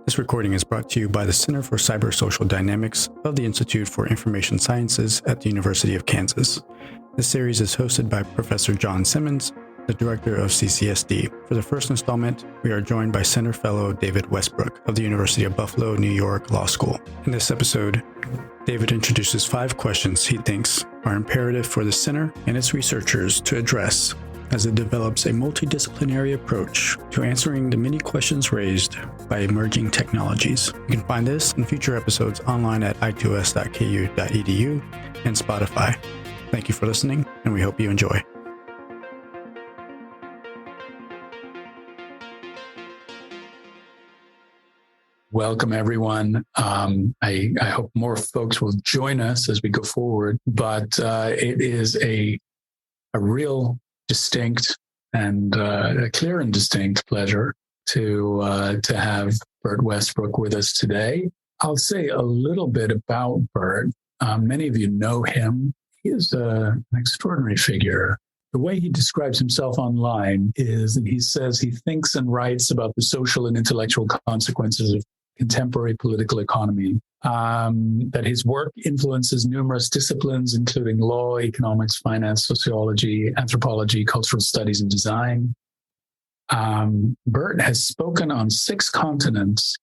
This recording is brought to you by the Center for Cybersocial Dynamics of the Institute for Information Sciences at the University of Kansas. This series is hosted by Professor John Simmons, the director of CCSD. For the first installment, we are joined by Center Fellow David Westbrook of the University of Buffalo, New York Law School. In this episode, David introduces 5 questions he thinks are imperative for the center and its researchers to address as it develops a multidisciplinary approach to answering the many questions raised by emerging technologies. You can find this and future episodes online at i2s.ku.edu and Spotify. Thank you for listening, and we hope you enjoy. Welcome, everyone. I hope more folks will join us as we go forward, but it is a real distinct and a clear and distinct pleasure to have Bert Westbrook with us today. I'll say a little bit about Bert. Many of you know him. He is an extraordinary figure. The way he describes himself online is that he says he thinks and writes about the social and intellectual consequences of contemporary political economy, that his work influences numerous disciplines, including law, economics, finance, sociology, anthropology, cultural studies, and design. Bert has spoken on 6 continents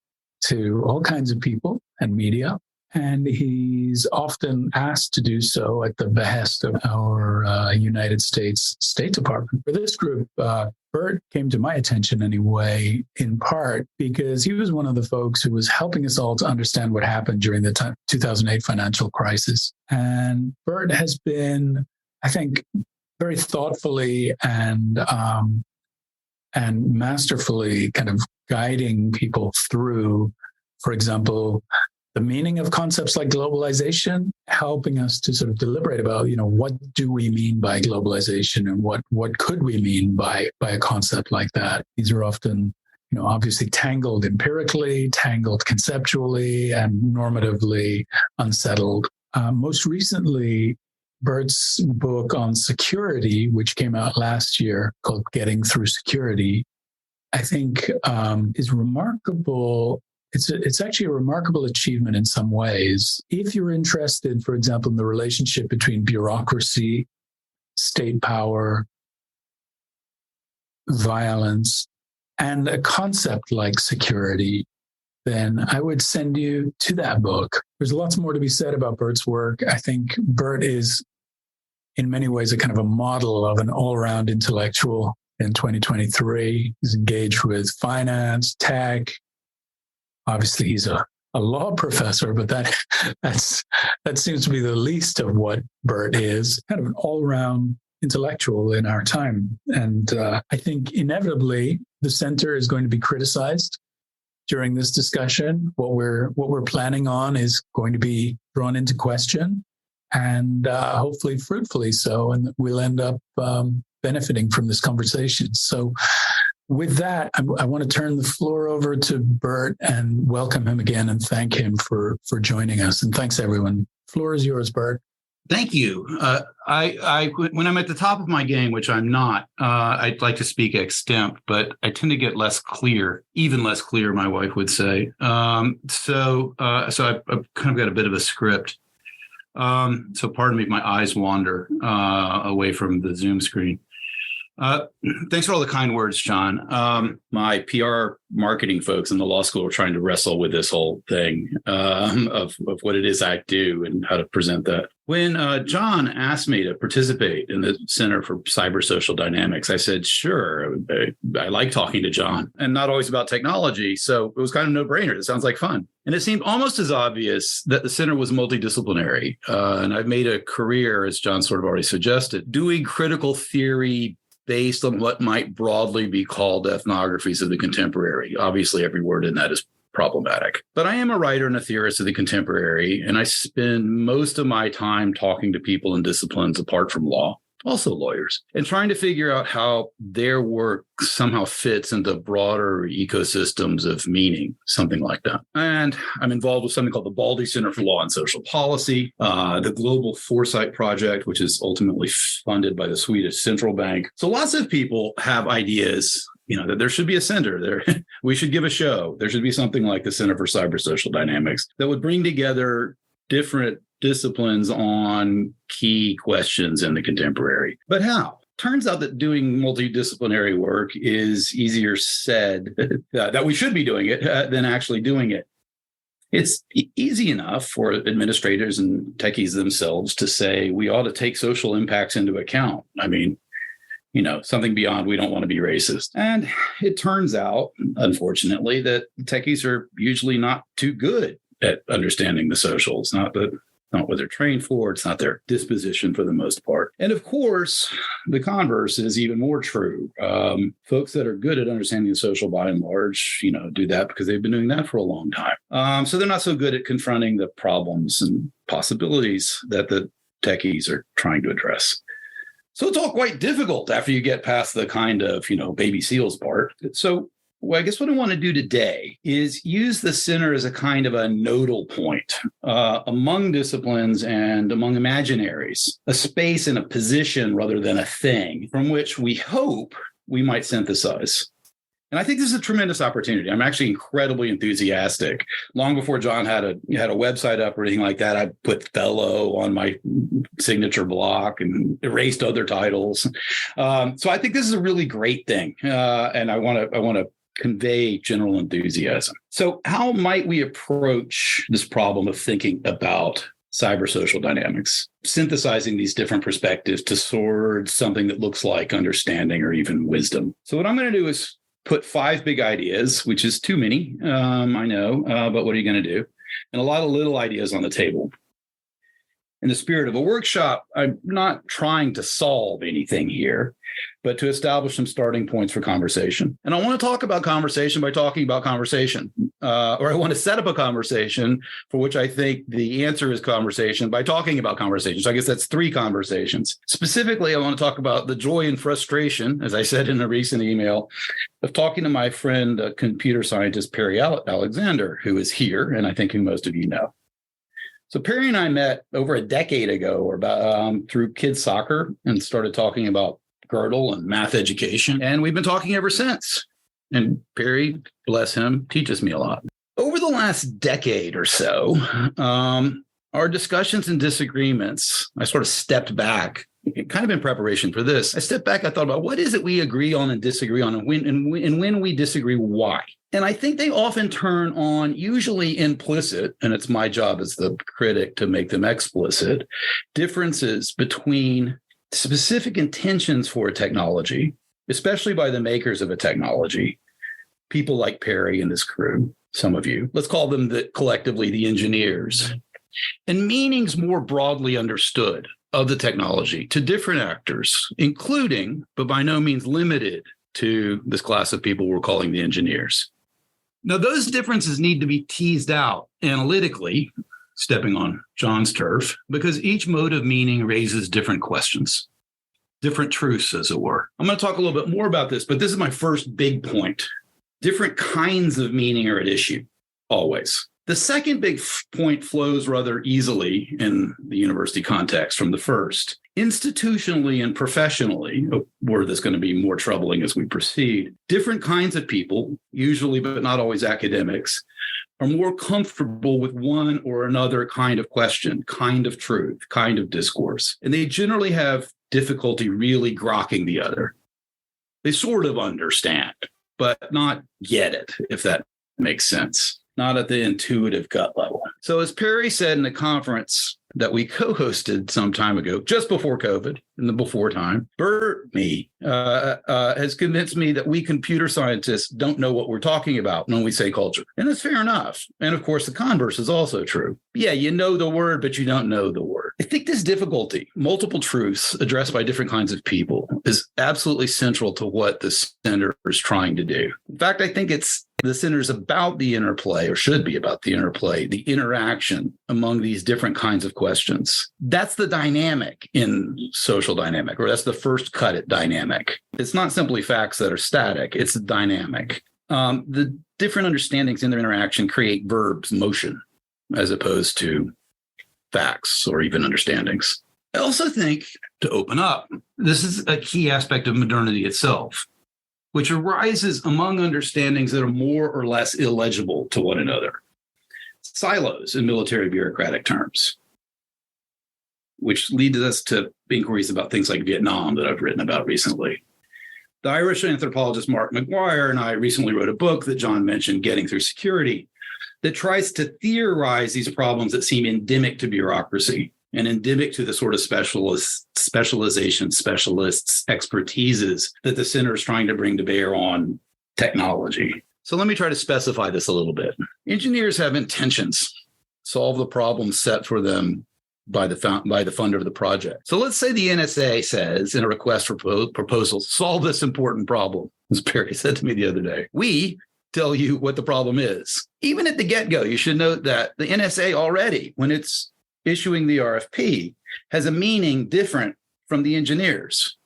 to all kinds of people and media, and he's often asked to do so at the behest of our United States State Department. For this group, Bert came to my attention anyway, in part because he was one of the folks who was helping us all to understand what happened during the 2008 financial crisis. And Bert has been, I think, very thoughtfully and masterfully kind of guiding people through, for example, the meaning of concepts like globalization, helping us to sort of deliberate about, what do we mean by globalization and what could we mean by a concept like that? These are often, obviously tangled empirically, tangled conceptually, and normatively unsettled. Most recently, Bert's book on security, which came out last year, called Getting Through Security, I think is remarkable. It's actually a remarkable achievement in some ways. If you're interested, for example, in the relationship between bureaucracy, state power, violence, and a concept like security, then I would send you to that book. There's lots more to be said about Bert's work. I think Bert is, in many ways, a kind of a model of an all-around intellectual in 2023. He's engaged with finance, tech. Obviously, he's a law professor, but that seems to be the least of what Bert is, kind of an all-around intellectual in our time. And I think inevitably the center is going to be criticized during this discussion. What we're planning on is going to be drawn into question, and hopefully fruitfully so, and we'll end up benefiting from this conversation. So with that, I want to turn the floor over to Bert and welcome him again and thank him for joining us. And thanks, everyone. Floor is yours, Bert. Thank you. I when I'm at the top of my game, which I'm not, I'd like to speak extemp, but I tend to get less clear, even less clear, my wife would say. So I've kind of got a bit of a script. So pardon me if my eyes wander away from the Zoom screen. Thanks for all the kind words, John. My PR marketing folks in the law school are trying to wrestle with this whole thing of what it is I do and how to present that. When John asked me to participate in the Center for Cybersocial Dynamics, I said, sure, I like talking to John, and not always about technology. So it was kind of no-brainer. It sounds like fun. And it seemed almost as obvious that the center was multidisciplinary. And I've made a career, as John sort of already suggested, doing critical theory based on what might broadly be called ethnographies of the contemporary. Obviously, every word in that is problematic. But I am a writer and a theorist of the contemporary, and I spend most of my time talking to people in disciplines apart from law, also lawyers, and trying to figure out how their work somehow fits into broader ecosystems of meaning, something like that. And I'm involved with something called the Baldy Center for Law and Social Policy, the Global Foresight Project, which is ultimately funded by the Swedish Central Bank. So lots of people have ideas that there should be a center there. We should give a show. There should be something like the Center for Cybersocial Dynamics that would bring together different disciplines on key questions in the contemporary. But how? Turns out that doing multidisciplinary work is easier said, that we should be doing it, than actually doing it. It's easy enough for administrators and techies themselves to say we ought to take social impacts into account. I mean, something beyond we don't want to be racist. And it turns out, unfortunately, that techies are usually not too good at understanding the socials, not what they're trained for. It's not their disposition for the most part. And of course, the converse is even more true. Folks that are good at understanding the social by and large, do that because they've been doing that for a long time. So they're not so good at confronting the problems and possibilities that the techies are trying to address. So it's all quite difficult after you get past the kind of, baby seals part. So I guess what I want to do today is use the center as a kind of a nodal point among disciplines and among imaginaries, a space and a position rather than a thing from which we hope we might synthesize. And I think this is a tremendous opportunity. I'm actually incredibly enthusiastic. Long before John had a website up or anything like that, I put fellow on my signature block and erased other titles. So I think this is a really great thing, and I want to convey general enthusiasm. So how might we approach this problem of thinking about cybersocial dynamics, synthesizing these different perspectives towards something that looks like understanding or even wisdom? So what I'm going to do is put 5 big ideas, which is too many, I know, but what are you going to do? And a lot of little ideas on the table. In the spirit of a workshop, I'm not trying to solve anything here, but to establish some starting points for conversation. And I want to talk about conversation by talking about conversation, or I want to set up a conversation for which I think the answer is conversation by talking about conversation. So I guess that's 3 conversations. Specifically, I want to talk about the joy and frustration, as I said in a recent email, of talking to my friend, computer scientist Perry Alexander, who is here, and I think who most of you know. So Perry and I met over a decade ago, or about through kids soccer, and started talking about Girdle and math education. And we've been talking ever since. And Perry, bless him, teaches me a lot. Over the last decade or so, our discussions and disagreements, I sort of stepped back, kind of in preparation for this. I stepped back, I thought about what is it we agree on and disagree on, and when we disagree, why? And I think they often turn on, usually implicit, and it's my job as the critic to make them explicit, differences between specific intentions for a technology, especially by the makers of a technology, people like Perry and his crew, some of you. Let's call them collectively the engineers. And meanings more broadly understood of the technology to different actors, including, but by no means limited to, this class of people we're calling the engineers. Now, those differences need to be teased out analytically, stepping on John's turf, because each mode of meaning raises different questions, different truths, as it were. I'm going to talk a little bit more about this, but this is my first big point. Different kinds of meaning are at issue, always. The second big point flows rather easily in the university context from the first. Institutionally and professionally, a word that's going to be more troubling as we proceed, different kinds of people, usually but not always academics, are more comfortable with one or another kind of question, kind of truth, kind of discourse. And they generally have difficulty really grokking the other. They sort of understand, but not get it, if that makes sense. Not at the intuitive gut level. So as Perry said in the conference that we co-hosted some time ago, just before COVID, in the before time, Bert, has convinced me that we computer scientists don't know what we're talking about when we say culture. And that's fair enough. And of course, the converse is also true. Yeah, you know the word, but you don't know the word. I think this difficulty, multiple truths addressed by different kinds of people, is absolutely central to what the center is trying to do. In fact, I think the center is about the interplay, or should be about the interplay, the interaction among these different kinds of questions. That's the dynamic in social dynamic, or that's the first cut at dynamic. It's not simply facts that are static, it's dynamic. The different understandings in their interaction create verbs, motion, as opposed to facts or even understandings. I also think, to open up, this is a key aspect of modernity itself. which arises among understandings that are more or less illegible to one another. Silos in military bureaucratic terms, which leads us to inquiries about things like Vietnam that I've written about recently. The Irish anthropologist Mark McGuire and I recently wrote a book that John mentioned, Getting Through Security, that tries to theorize these problems that seem endemic to bureaucracy and endemic to the sort of specialists, expertises that the center is trying to bring to bear on technology. So let me try to specify this a little bit. Engineers have intentions, solve the problems set for them by the funder of the project. So let's say the NSA says in a request for proposal, solve this important problem, as Perry said to me the other day. We tell you what the problem is. Even at the get-go, you should note that the NSA already, when it's issuing the RFP, has a meaning different from the engineers.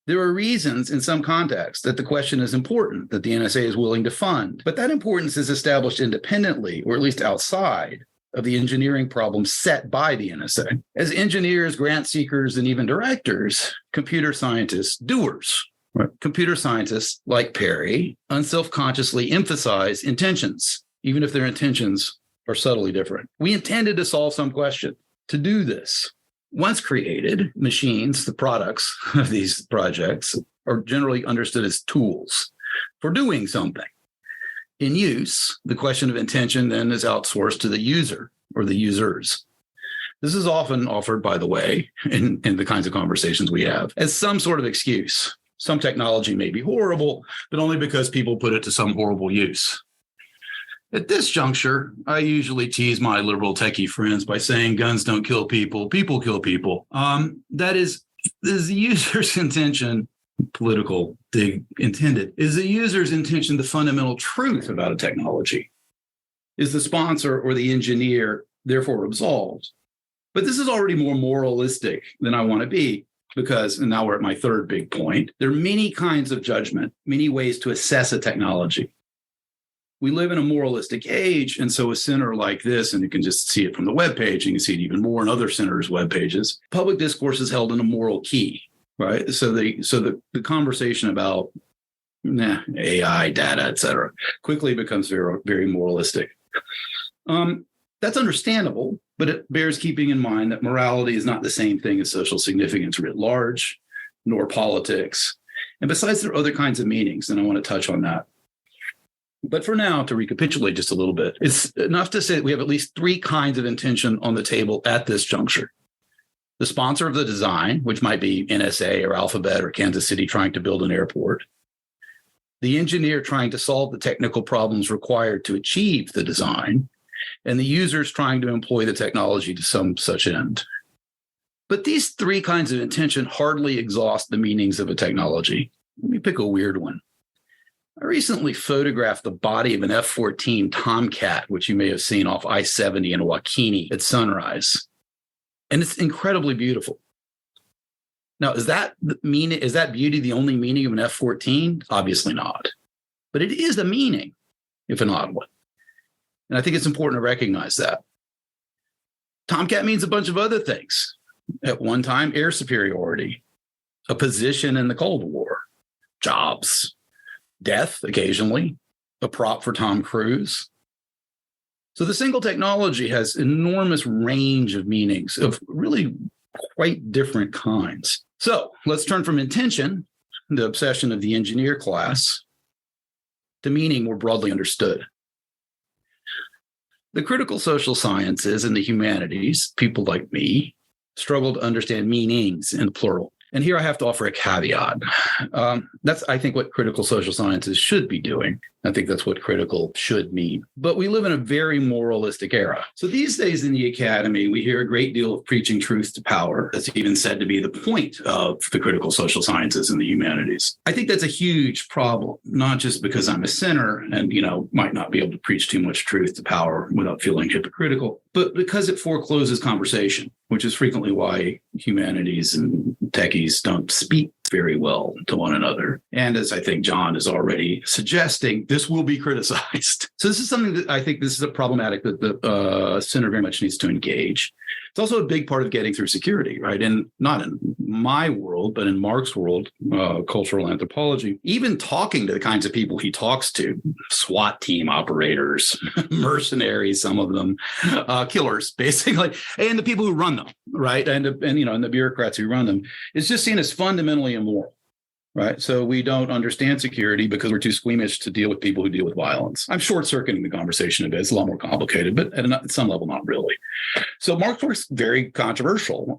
There are reasons in some contexts that the question is important, that the NSA is willing to fund, but that importance is established independently, or at least outside of the engineering problem set by the NSA. As engineers, grant seekers, and even directors, computer scientists, doers, right? Computer scientists like Perry unselfconsciously emphasize intentions, even if their intentions are subtly different. We intended to solve some question. To do this, once created, machines, the products of these projects, are generally understood as tools for doing something. In use, the question of intention then is outsourced to the user or the users. This is often offered, by the way, in the kinds of conversations we have, as some sort of excuse. Some technology may be horrible, but only because people put it to some horrible use. At this juncture, I usually tease my liberal techie friends by saying guns don't kill people, people kill people. That is the user's intention. Political dig intended. Is the user's intention the fundamental truth about a technology? Is the sponsor or the engineer therefore absolved? But this is already more moralistic than I want to be because, and now we're at my third big point, there are many kinds of judgment, many ways to assess a technology. We live in a moralistic age, and so a center like this, and you can just see it from the webpage, you can see it even more in other centers' web pages, public discourse is held in a moral key. Right. So the conversation about AI, data, et cetera, quickly becomes very, very moralistic. That's understandable, but it bears keeping in mind that morality is not the same thing as social significance writ large, nor politics. And besides, there are other kinds of meanings, and I want to touch on that. But for now, to recapitulate just a little bit, it's enough to say that we have at least three kinds of intention on the table at this juncture. The sponsor of the design, which might be NSA or Alphabet or Kansas City trying to build an airport. The engineer trying to solve the technical problems required to achieve the design. And the users trying to employ the technology to some such end. But these three kinds of intention hardly exhaust the meanings of a technology. Let me pick a weird one. I recently photographed the body of an F-14 Tomcat, which you may have seen off I-70 in Waukene at sunrise. And it's incredibly beautiful. Now, is that beauty the only meaning of an F-14? Obviously not. But it is a meaning, if an odd one. And I think it's important to recognize that. Tomcat means a bunch of other things. At one time, air superiority, a position in the Cold War, jobs, death occasionally, a prop for Tom Cruise. So the single technology has enormous range of meanings of really quite different kinds. So let's turn from intention, the obsession of the engineer class, to meaning more broadly understood. The critical social sciences and the humanities, people like me, struggle to understand meanings in the plural. And here I have to offer a caveat. That's, I think, what critical social sciences should be doing. I think that's what critical should mean. But we live in a very moralistic era. So these days in the academy, we hear a great deal of preaching truth to power. That's even said to be the point of the critical social sciences and the humanities. I think that's a huge problem, not just because I'm a sinner and, might not be able to preach too much truth to power without feeling hypocritical, but because it forecloses conversation, which is frequently why humanities and techies don't speak very well to one another. And as I think John is already suggesting, this will be criticized. So this is something that I think this is a problematic that the center very much needs to engage. It's It's also a big part of getting through security, right? And not in my world, but in Mark's world, cultural anthropology, even talking to the kinds of people he talks to, SWAT team operators, mercenaries, some of them, killers, basically, and the people who run them, right? And the bureaucrats who run them, is just seen as fundamentally immoral. Right. So we don't understand security because we're too squeamish to deal with people who deal with violence. I'm short-circuiting the conversation a bit. It's a lot more complicated, but at some level, not really. So Mark's work's very controversial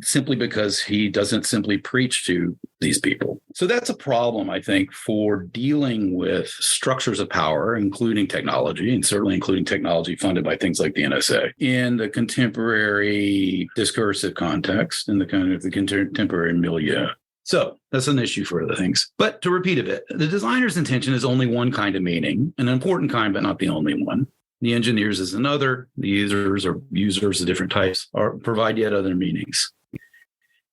simply because he doesn't simply preach to these people. So that's a problem, I think, for dealing with structures of power, including technology, and certainly including technology funded by things like the NSA, in the contemporary discursive context, in the kind of the contemporary milieu. So that's an issue for other things. But to repeat a bit, the designer's intention is only one kind of meaning, an important kind, but not the only one. The engineers is another. The users of different types provide yet other meanings.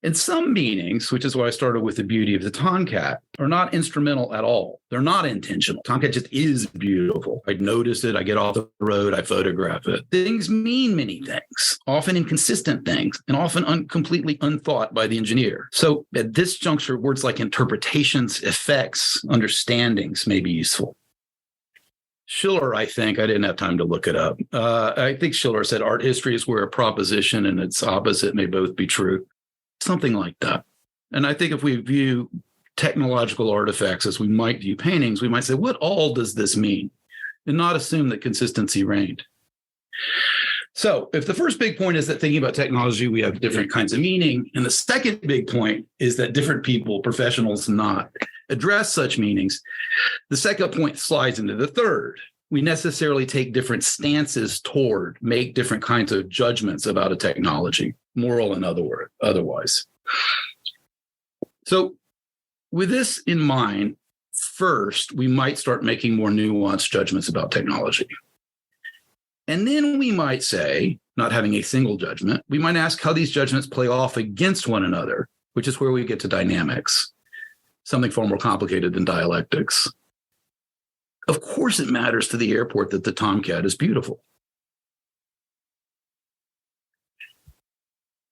And some meanings, which is why I started with the beauty of the Tomcat, are not instrumental at all. They're not intentional. Tomcat just is beautiful. I notice it. I get off the road. I photograph it. Things mean many things, often inconsistent things, and often completely unthought by the engineer. So at this juncture, words like interpretations, effects, understandings may be useful. Schiller, I think, I didn't have time to look it up. I think Schiller said art history is where a proposition and its opposite may both be true. Something like that. And I think if we view technological artifacts as we might view paintings, we might say, what all does this mean? And not assume that consistency reigned. So if the first big point is that thinking about technology, we have different kinds of meaning. And the second big point is that different people, professionals, not address such meanings. The second point slides into the third. We necessarily take different stances toward, make different kinds of judgments about a technology, moral and otherwise. So with this in mind, first, we might start making more nuanced judgments about technology. And then we might say, not having a single judgment, we might ask how these judgments play off against one another, which is where we get to dynamics, something far more complicated than dialectics. Of course, it matters to the airport that the Tomcat is beautiful.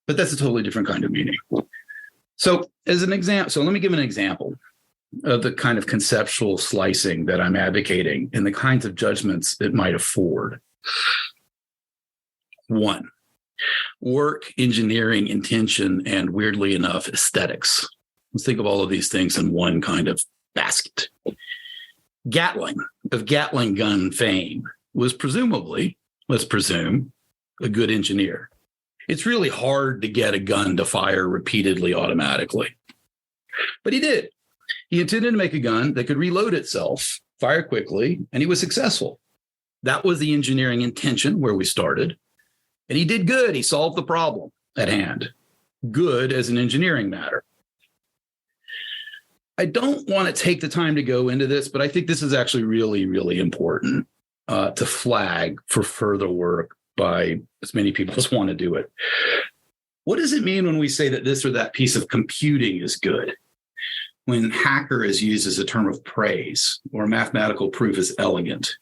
But that's a totally different kind of meaning. So as an example, let me give an example of the kind of conceptual slicing that I'm advocating and the kinds of judgments it might afford. One, work, engineering, intention, and weirdly enough, aesthetics. Let's think of all of these things in one kind of basket. Gatling, of Gatling gun fame, was presumably, let's presume, a good engineer. It's really hard to get a gun to fire repeatedly automatically. But he did. He intended to make a gun that could reload itself, fire quickly, and he was successful. That was the engineering intention where we started. And he did good. He solved the problem at hand. Good as an engineering matter. I don't want to take the time to go into this, but I think this is actually really, really important to flag for further work by as many people as want to do it. What does it mean when we say that this or that piece of computing is good? When hacker is used as a term of praise or mathematical proof is elegant?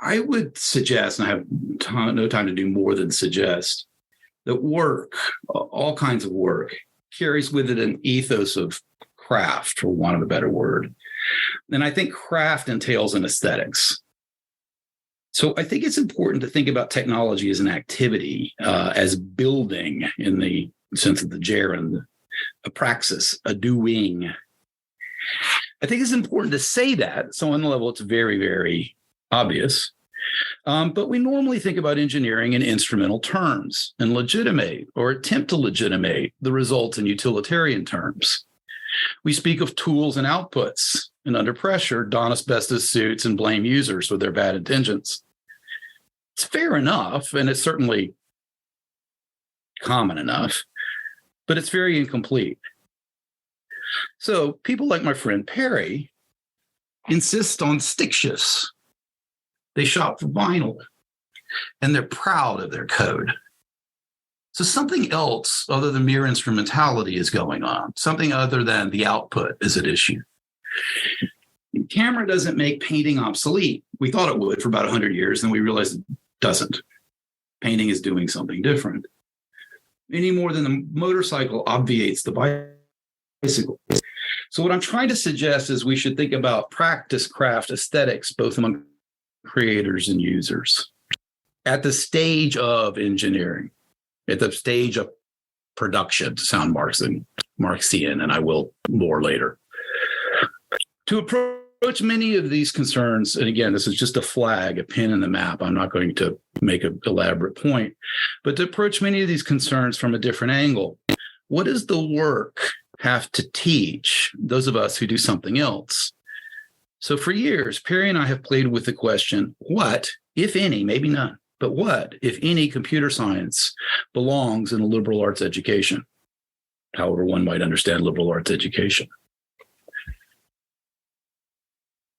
I would suggest, and I have no time to do more than suggest, that work, all kinds of work, carries with it an ethos of craft, for want of a better word. And I think craft entails an aesthetics. So I think it's important to think about technology as an activity, as building in the sense of the gerund, a praxis, a doing. I think it's important to say that. So on the level, it's very, very obvious. But we normally think about engineering in instrumental terms and legitimate or attempt to legitimate the results in utilitarian terms. We speak of tools and outputs, and under pressure, don asbestos suits and blame users for their bad intentions. It's fair enough, and it's certainly common enough, but it's very incomplete. So people like my friend Perry insist on stick shifts. They shop for vinyl, and they're proud of their code. So something else other than mere instrumentality is going on. Something other than the output is at issue. Camera doesn't make painting obsolete. We thought it would for about 100 years, and we realized it doesn't. Painting is doing something different. Any more than the motorcycle obviates the bicycle. So what I'm trying to suggest is we should think about practice craft aesthetics, both among creators and users, at the stage of engineering, at the stage of production, to sound Marxian, and I will more later. To approach many of these concerns, and again, this is just a flag, a pin in the map. I'm not going to make an elaborate point, but to approach many of these concerns from a different angle, what does the work have to teach those of us who do something else? So for years, Perry and I have played with the question, what, if any, maybe none, but what, if any, computer science belongs in a liberal arts education? However one might understand liberal arts education.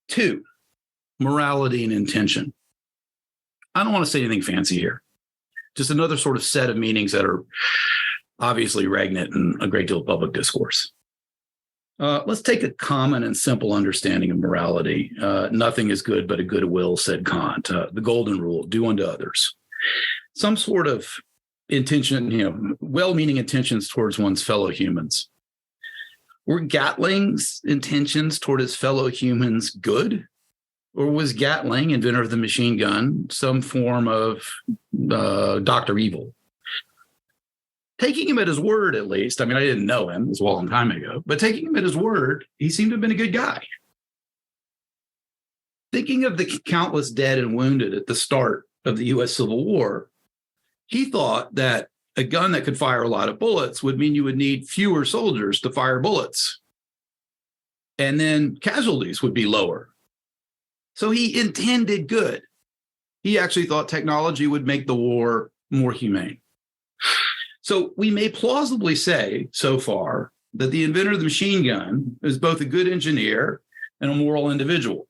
2, morality and intention. I don't want to say anything fancy here. Just another sort of set of meanings that are obviously regnant in a great deal of public discourse. Let's take a common and simple understanding of morality. Nothing is good but a good will, said Kant. The golden rule, do unto others. Some sort of intention, well-meaning intentions towards one's fellow humans. Were Gatling's intentions toward his fellow humans good? Or was Gatling, inventor of the machine gun, some form of Dr. Evil? Taking him at his word, at least, I mean, I didn't know him, it was a long time ago, but taking him at his word, he seemed to have been a good guy. Thinking of the countless dead and wounded at the start of the U.S. Civil War, he thought that a gun that could fire a lot of bullets would mean you would need fewer soldiers to fire bullets. And then casualties would be lower. So he intended good. He actually thought technology would make the war more humane. So we may plausibly say so far that the inventor of the machine gun is both a good engineer and a moral individual.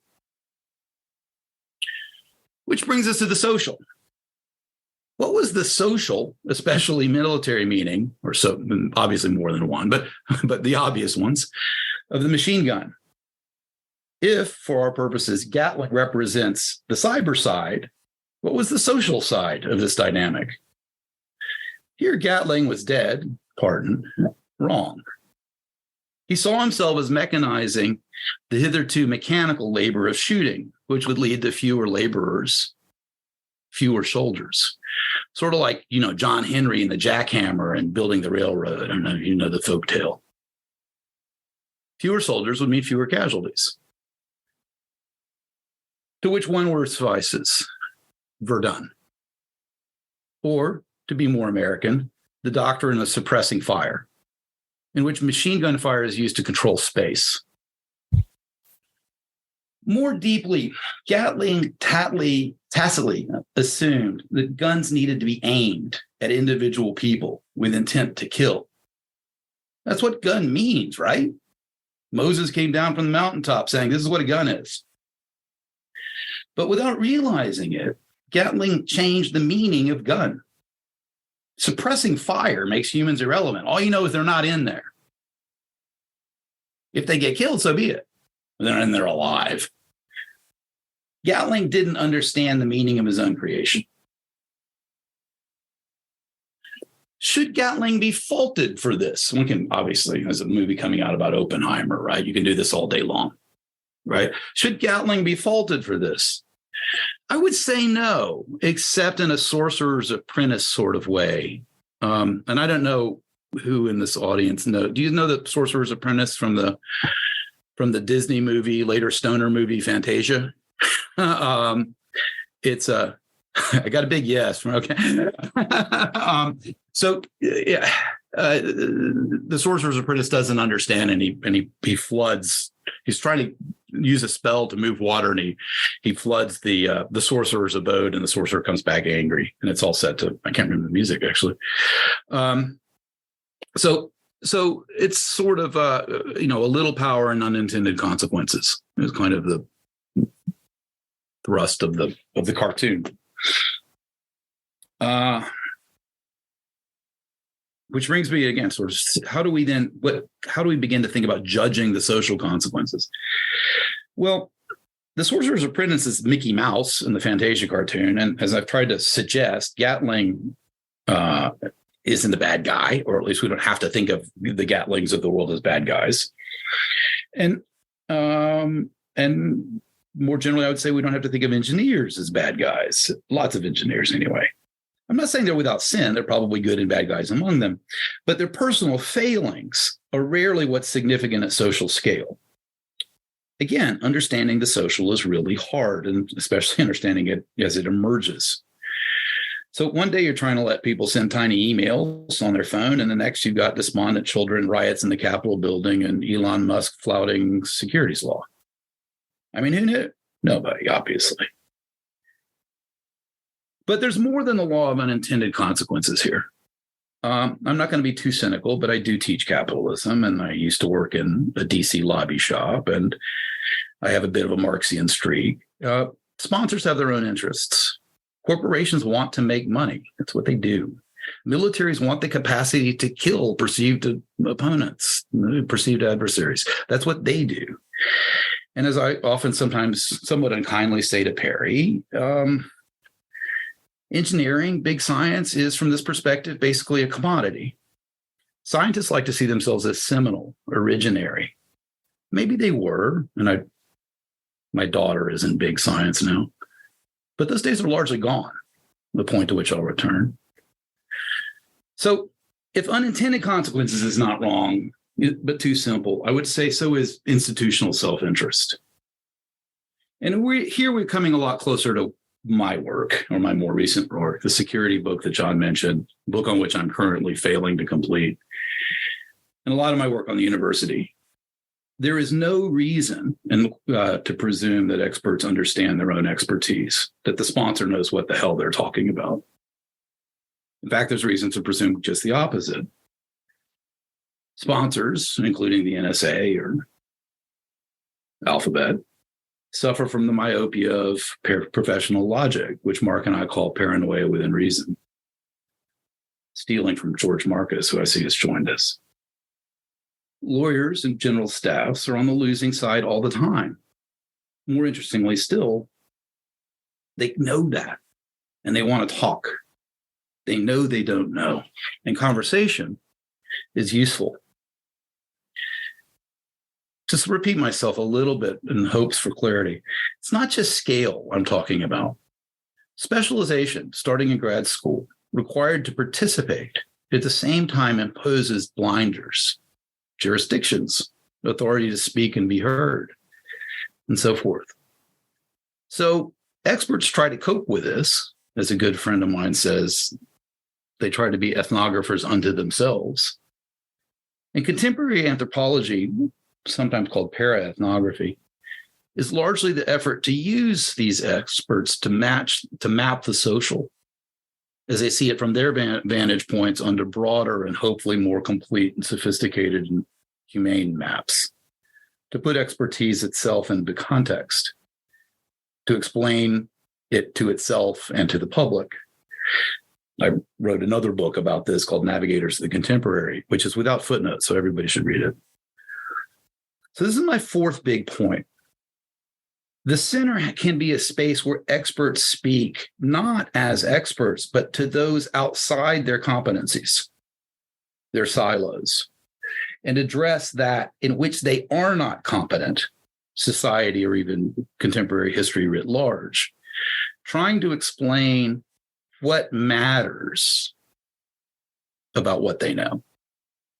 Which brings us to the social. What was the social, especially military meaning, or so obviously more than one, but the obvious ones, of the machine gun? If, for our purposes, Gatling represents the cyber side, what was the social side of this dynamic? Here, Gatling was dead, wrong. He saw himself as mechanizing the hitherto mechanical labor of shooting, which would lead to fewer laborers, fewer soldiers. Sort of like, John Henry and the jackhammer and building the railroad. I don't know if you know the folk tale. Fewer soldiers would mean fewer casualties. To which one word suffices, Verdun. Or, to be more American, the doctrine of suppressing fire, in which machine gun fire is used to control space. More deeply, Gatling tacitly assumed that guns needed to be aimed at individual people with intent to kill. That's what gun means, right? Moses came down from the mountaintop saying, this is what a gun is. But without realizing it, Gatling changed the meaning of gun. Suppressing fire makes humans irrelevant. All you know is they're not in there. If they get killed, so be it. Then they're alive. Gatling didn't understand the meaning of his own creation. Should Gatling be faulted for this? One can, obviously, there's a movie coming out about Oppenheimer, right? You can do this all day long, right? Should Gatling be faulted for this? I would say no, except in a sorcerer's apprentice sort of way. And I don't know who in this audience know. Do you know the Sorcerer's Apprentice from the Disney movie, later stoner movie, Fantasia? It's a, I got a big yes. Okay. The Sorcerer's Apprentice doesn't understand, and he floods. He's trying to use a spell to move water, and he floods the sorcerer's abode, and the sorcerer comes back angry, and it's all set to, I can't remember the music actually. So it's sort of a little power and unintended consequences is kind of the thrust of the cartoon. Which brings me again, sort of, how do we begin to think about judging the social consequences? Well, The Sorcerer's Apprentice is Mickey Mouse in the Fantasia cartoon. And as I've tried to suggest, Gatling isn't the bad guy, or at least we don't have to think of the Gatlings of the world as bad guys. And more generally, I would say we don't have to think of engineers as bad guys. Lots of engineers anyway. I'm not saying they're without sin. They're probably good and bad guys among them, but their personal failings are rarely what's significant at social scale. Again, understanding the social is really hard, and especially understanding it as it emerges. So one day you're trying to let people send tiny emails on their phone, and the next you've got despondent children, riots in the Capitol building, and Elon Musk flouting securities law. I mean, who knew? Nobody, obviously. But there's more than the law of unintended consequences here. I'm not going to be too cynical, but I do teach capitalism, and I used to work in a DC lobby shop, and I have a bit of a Marxian streak. Sponsors have their own interests. Corporations want to make money. That's what they do. Militaries want the capacity to kill perceived opponents, perceived adversaries. That's what they do. And as I often sometimes somewhat unkindly say to Perry, engineering, big science is, from this perspective, basically a commodity. Scientists like to see themselves as seminal, originary. Maybe they were, and my daughter is in big science now, but those days are largely gone, the point to which I'll return. So if unintended consequences is not wrong, but too simple, I would say so is institutional self-interest. And we're coming a lot closer to my work, or my more recent work, the security book that John mentioned, a book on which I'm currently failing to complete, and a lot of my work on the university. There is no reason to presume that experts understand their own expertise, that the sponsor knows what the hell they're talking about. In fact, there's reason to presume just the opposite. Sponsors, including the NSA or Alphabet, suffer from the myopia of professional logic, which Mark and I call paranoia within reason. Stealing from George Marcus, who I see has joined us. Lawyers and general staffs are on the losing side all the time. More interestingly still, they know that, and they want to talk. They know they don't know, and conversation is useful. Just repeat myself a little bit in hopes for clarity. It's not just scale I'm talking about. Specialization, starting in grad school, required to participate, at the same time imposes blinders, jurisdictions, authority to speak and be heard, and so forth. So experts try to cope with this. As a good friend of mine says, they try to be ethnographers unto themselves. And contemporary anthropology, sometimes called para-ethnography, is largely the effort to use these experts to map the social as they see it from their vantage points under broader and hopefully more complete and sophisticated and humane maps, to put expertise itself into context, to explain it to itself and to the public. I wrote another book about this called Navigators of the Contemporary, which is without footnotes, so everybody should read it. So this is my fourth big point. The center can be a space where experts speak, not as experts, but to those outside their competencies, their silos, and address that in which they are not competent, society or even contemporary history writ large, trying to explain what matters about what they know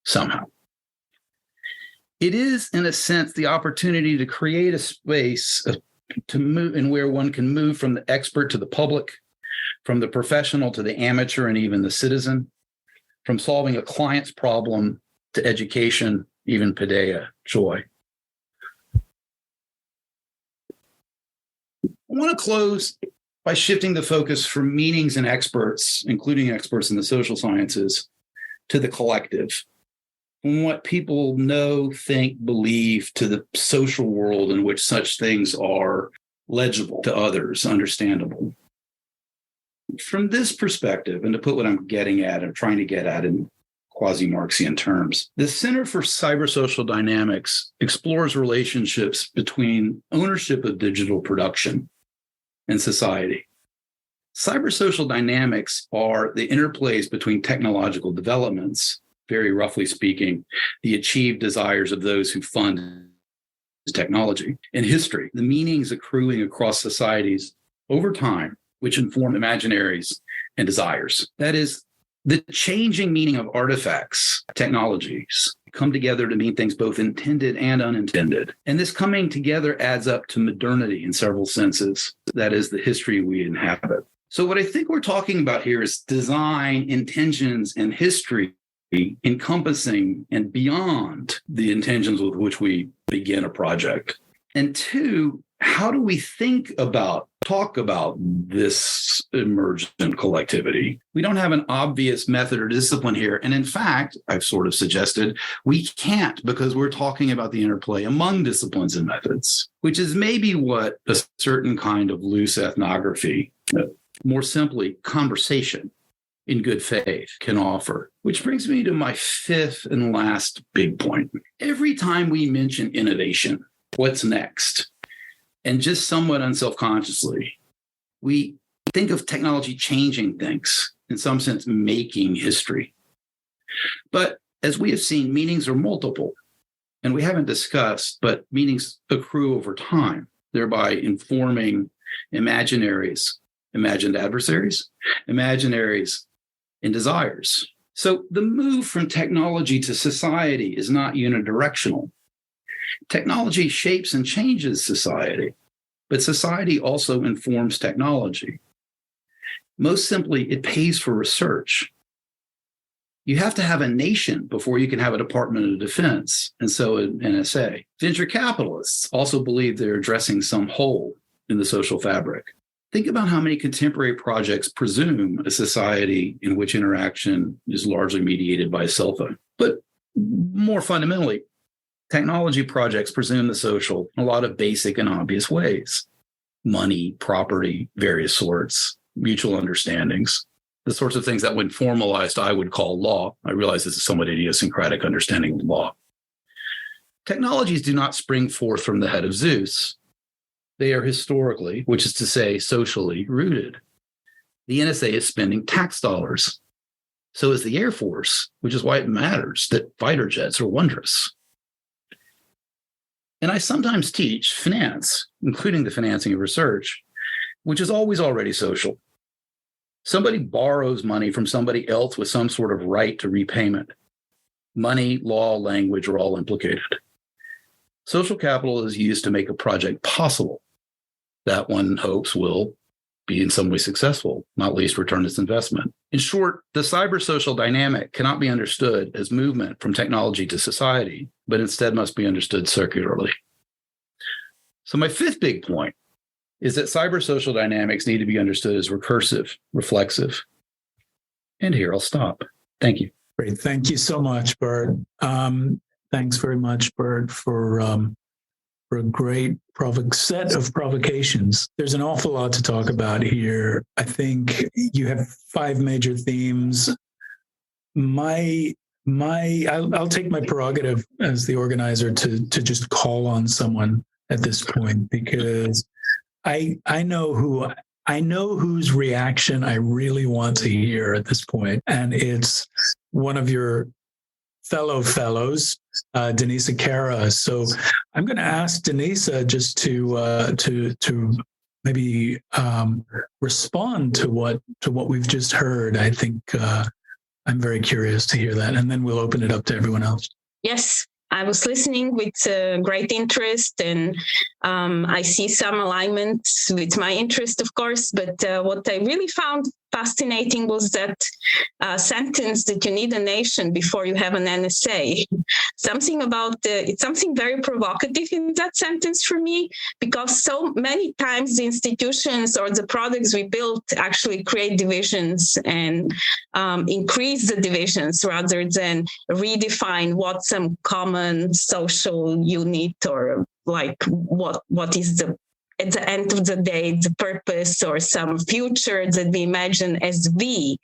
somehow. It is, in a sense, the opportunity to create a space to move and where one can move from the expert to the public, from the professional to the amateur and even the citizen, from solving a client's problem to education, even paideia, joy. I want to close by shifting the focus from meanings and experts, including experts in the social sciences, to the collective. From what people know, think, believe, to the social world in which such things are legible to others, understandable. From this perspective, and to put what I'm getting at, I'm trying to get at in quasi-Marxian terms. The Center for Cybersocial Dynamics explores relationships between ownership of digital production and society. Cybersocial dynamics are the interplays between technological developments, very roughly speaking, the achieved desires of those who fund technology, and history, the meanings accruing across societies over time, which inform imaginaries and desires. That is, the changing meaning of artifacts, technologies, come together to mean things both intended and unintended. And this coming together adds up to modernity in several senses. That is the history we inhabit. So what I think we're talking about here is design, intentions, and history encompassing and beyond the intentions with which we begin a project. And two, how do we talk about this emergent collectivity? We don't have an obvious method or discipline here. And in fact, I've sort of suggested we can't, because we're talking about the interplay among disciplines and methods, which is maybe what a certain kind of loose ethnography, more simply conversation in good faith, can offer. Which brings me to my fifth and last big point. Every time we mention innovation, what's next? And just somewhat unselfconsciously, we think of technology changing things, in some sense, making history. But as we have seen, meanings are multiple, and we haven't discussed, but meanings accrue over time, thereby informing imaginaries, imagined adversaries, imaginaries, and desires. So the move from technology to society is not unidirectional. Technology shapes and changes society, but society also informs technology. Most simply, it pays for research. You have to have a nation before you can have a Department of Defense, and so an NSA. Venture capitalists also believe they're addressing some hole in the social fabric. Think about how many contemporary projects presume a society in which interaction is largely mediated by a cell phone. But more fundamentally, technology projects presume the social in a lot of basic and obvious ways. Money, property, various sorts, mutual understandings, the sorts of things that when formalized, I would call law. I realize this is somewhat idiosyncratic understanding of law. Technologies do not spring forth from the head of Zeus. They are historically, which is to say socially, rooted. The NSA is spending tax dollars. So is the Air Force, which is why it matters that fighter jets are wondrous. And I sometimes teach finance, including the financing of research, which is always already social. Somebody borrows money from somebody else with some sort of right to repayment. Money, law, language are all implicated. Social capital is used to make a project possible that one hopes will be in some way successful, not least return its investment. In short, the cybersocial dynamic cannot be understood as movement from technology to society, but instead must be understood circularly. So my fifth big point is that cybersocial dynamics need to be understood as recursive, reflexive. And here I'll stop. Thank you. Great. Thank you so much, Bert. Thanks very much, Bert, for a great set of provocations. There's an awful lot to talk about here. I think you have 5 major themes. I'll take my prerogative as the organizer to just call on someone at this point, because I know whose reaction I really want to hear at this point, and it's one of your fellows, Denisa Cara. So I'm going to ask Denisa just to maybe respond to what we've just heard. I think I'm very curious to hear that, and then we'll open it up to everyone else. Yes, I was listening with great interest, and I see some alignment with my interest, of course. But what I really found fascinating was that sentence that you need a nation before you have an NSA. It's something very provocative in that sentence for me, because so many times the institutions or the products we built actually create divisions and increase the divisions rather than redefine what some common social unit or like what is at the end of the day, the purpose or some future that we imagine as we.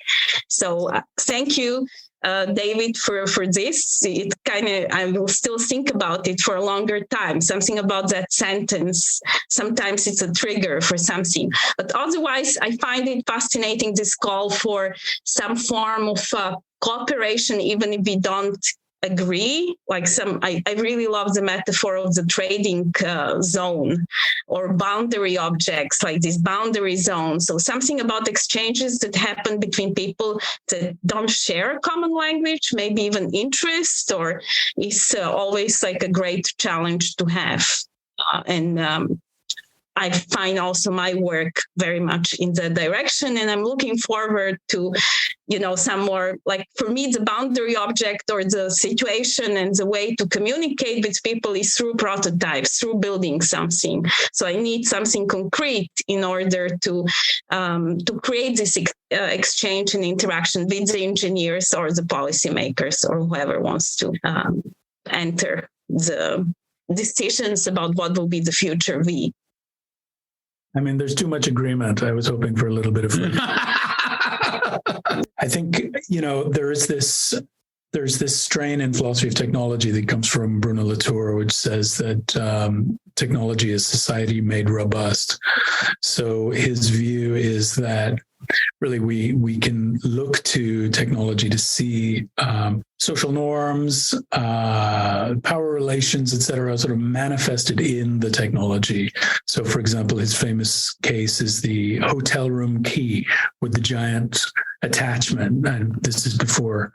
So thank you David, for this. It kind of, I will still think about it for a longer time. Something about that sentence. Sometimes it's a trigger for something. But otherwise, I find it fascinating, this call for some form of cooperation, even if we don't agree. Like I really love the metaphor of the trading zone or boundary objects, like this boundary zone. So something about exchanges that happen between people that don't share a common language, maybe even interest, or is always like a great challenge to have. I find also my work very much in that direction, and I'm looking forward to, some more, like, for me, the boundary object or the situation and the way to communicate with people is through prototypes, through building something. So I need something concrete in order to create this exchange and interaction with the engineers or the policymakers or whoever wants to enter the decisions about what will be the future we. I mean, there's too much agreement. I was hoping for a little bit of I think, there's this strain in philosophy of technology that comes from Bruno Latour, which says that technology is society made robust. So his view is that really we can look to technology to see social norms, power relations, et cetera, sort of manifested in the technology. So, for example, his famous case is the hotel room key with the giant attachment. And this is before,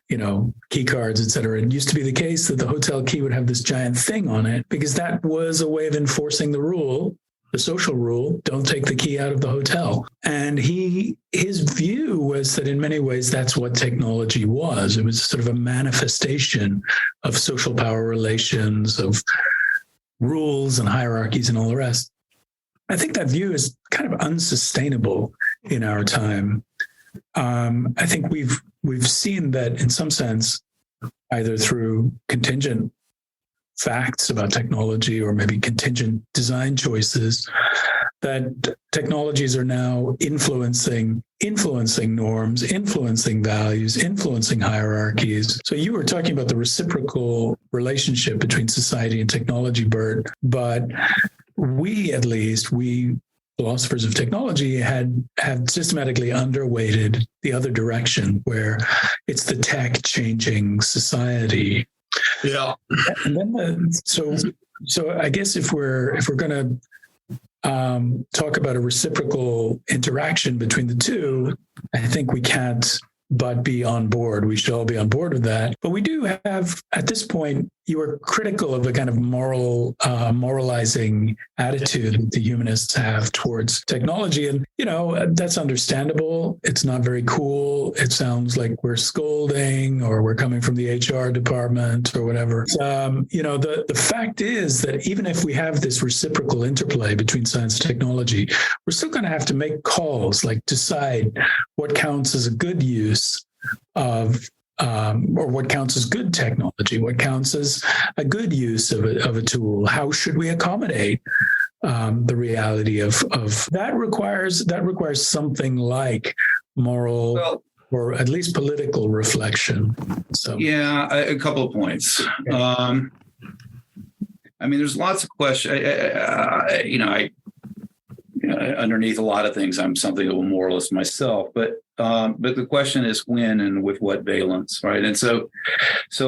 key cards, et cetera. It used to be the case that the hotel key would have this giant thing on it because that was a way of enforcing the rule. The social rule, don't take the key out of the hotel. And his view was that in many ways, that's what technology was. It was sort of a manifestation of social power relations, of rules and hierarchies and all the rest. I think that view is kind of unsustainable in our time. I think we've seen that in some sense, either through contingent facts about technology or maybe contingent design choices, that technologies are now influencing norms, influencing values, influencing hierarchies. So you were talking about the reciprocal relationship between society and technology, Bert, but we philosophers of technology have systematically underweighted the other direction, where it's the tech changing society. Yeah. And then so I guess if we're going to talk about a reciprocal interaction between the two, I think we can't but be on board. We should all be on board with that. But we do have, at this point, you were critical of the kind of moralizing attitude that the humanists have towards technology. And, that's understandable. It's not very cool. It sounds like we're scolding or we're coming from the HR department or whatever. The fact is that even if we have this reciprocal interplay between science and technology, we're still going to have to make calls, like decide what counts as a good use of or what counts as good technology, what counts as a good use of a tool. How should we accommodate the reality of that? Requires something like moral or at least political reflection. So yeah, a couple of points. Okay. There's lots of questions. Underneath a lot of things, I'm something of a moralist myself, but the question is when and with what valence, right? And so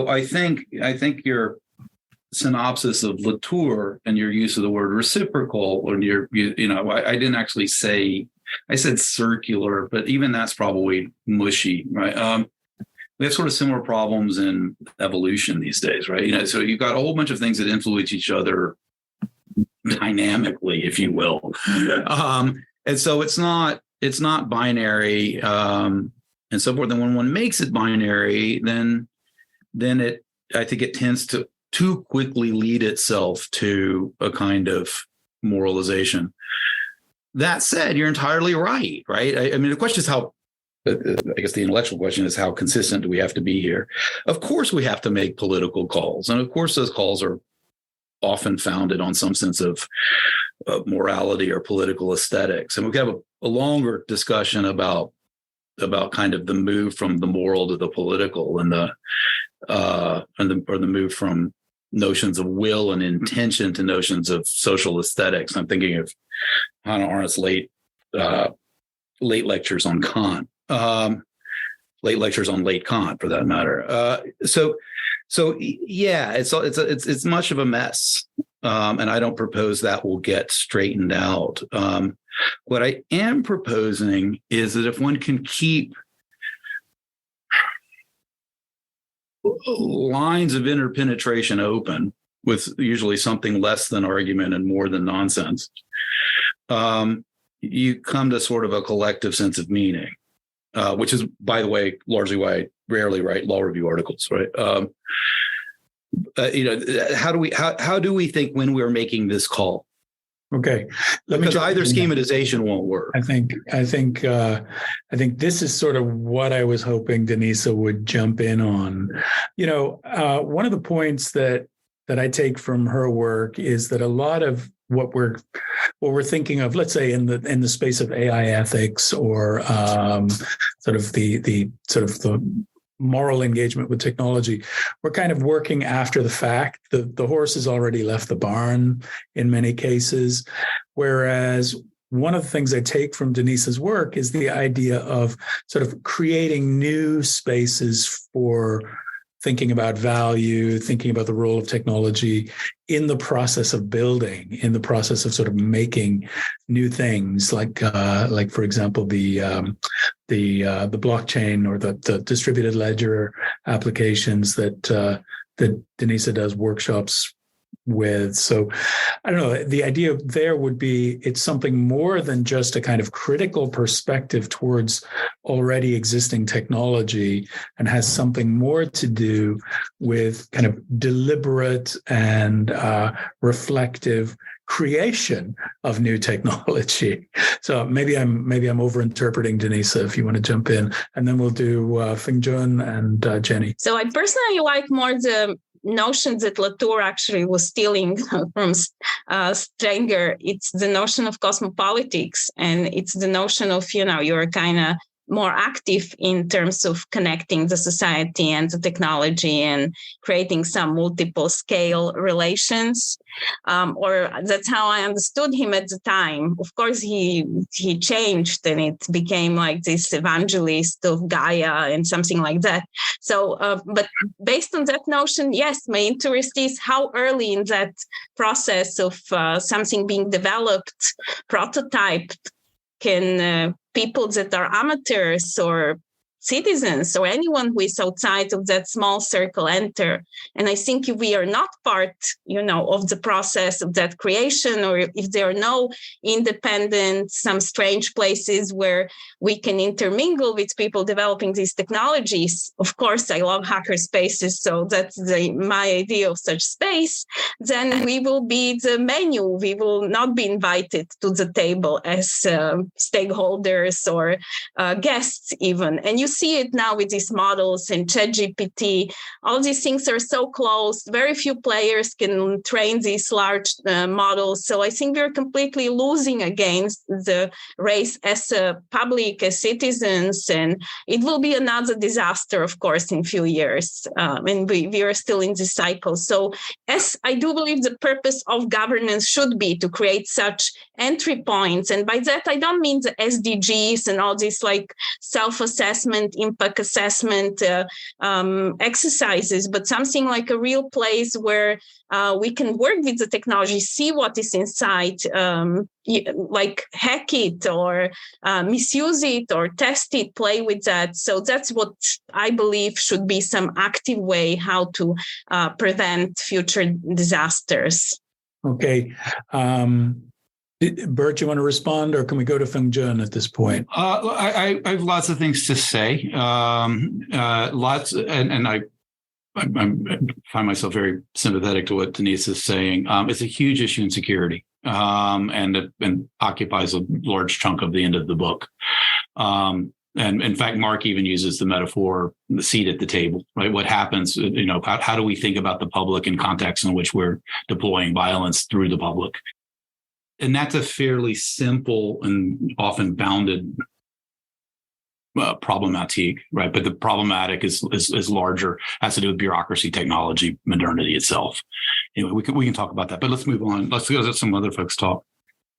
I think your synopsis of Latour and your use of the word reciprocal, or I didn't actually say, I said circular, but even that's probably mushy, right? We have sort of similar problems in evolution these days, right? So you've got a whole bunch of things that influence each other dynamically, if you will. And so it's not binary and so forth. And when one makes it binary, then I think it tends to too quickly lead itself to a kind of moralization. That said, you're entirely right? The question is how, I guess the intellectual question is how consistent do we have to be here? Of course, we have to make political calls. And of course, those calls are often founded on some sense of morality or political aesthetics. And we could have a longer discussion about about kind of the move from the moral to the political, and the move from notions of will and intention to notions of social aesthetics. I'm thinking of Hannah Arendt's late lectures on Kant, late lectures on late Kant, for that matter. So yeah, it's much of a mess, and I don't propose that will get straightened out. What I am proposing is that if one can keep lines of interpenetration open, with usually something less than argument and more than nonsense, you come to sort of a collective sense of meaning, which is, by the way, largely why I rarely write law review articles, right? How do we think when we're making this call? Okay, because either schematization won't work. I think this is sort of what I was hoping Denisa would jump in on. One of the points that I take from her work is that a lot of what we're thinking of, let's say in the space of AI ethics, or sort of the moral engagement with technology, we're kind of working after the fact. The horse has already left the barn in many cases. Whereas one of the things I take from Denise's work is the idea of sort of creating new spaces for thinking about value, thinking about the role of technology in the process of building, in the process of sort of making new things, like for example, the blockchain or the distributed ledger applications that Denisa does workshops with. So I don't know, the idea there would be it's something more than just a kind of critical perspective towards already existing technology, and has something more to do with kind of deliberate and reflective creation of new technology. So maybe I'm over-interpreting, Denisa, if you want to jump in, and then we'll do Feng Jun and Jenny. So I personally like more the notions that Latour actually was stealing from Stranger. It's the notion of cosmopolitics, and it's the notion of, you're kind of more active in terms of connecting the society and the technology and creating some multiple scale relations. Or that's how I understood him at the time. Of course, he changed, and it became like this evangelist of Gaia and something like that. So, but based on that notion, yes, my interest is how early in that process of something being developed, prototyped, can people that are amateurs or citizens or anyone who is outside of that small circle enter. And I think if we are not part, of the process of that creation, or if there are no independent, some strange places where we can intermingle with people developing these technologies. Of course, I love hacker spaces, so that's my idea of such space. Then we will be the menu. We will not be invited to the table as stakeholders or guests even. And you see it now with these models and ChatGPT. All these things are so close. Very few players can train these large models. So I think we're completely losing against the race as a public, as citizens. And it will be another disaster, of course, in a few years. And we are still in this cycle. So as I do believe the purpose of governance should be to create such entry points. And by that, I don't mean the SDGs and all these like self-assessment, impact assessment exercises, but something like a real place where we can work with the technology, see what is inside, like hack it or misuse it or test it, play with that. So that's what I believe should be some active way how to prevent future disasters. Okay. Bert, you want to respond, or can we go to Feng Jun at this point? I have lots of things to say. Lots, and I find myself very sympathetic to what Denise is saying. It's a huge issue in security, and occupies a large chunk of the end of the book. And in fact, Mark even uses the metaphor, the seat at the table, right? What happens, how do we think about the public in contexts in which we're deploying violence through the public? And that's a fairly simple and often bounded problematic, right? But the problematic is larger, has to do with bureaucracy, technology, modernity itself. Anyway, we can talk about that, but let's move on. Let's go let some other folks talk.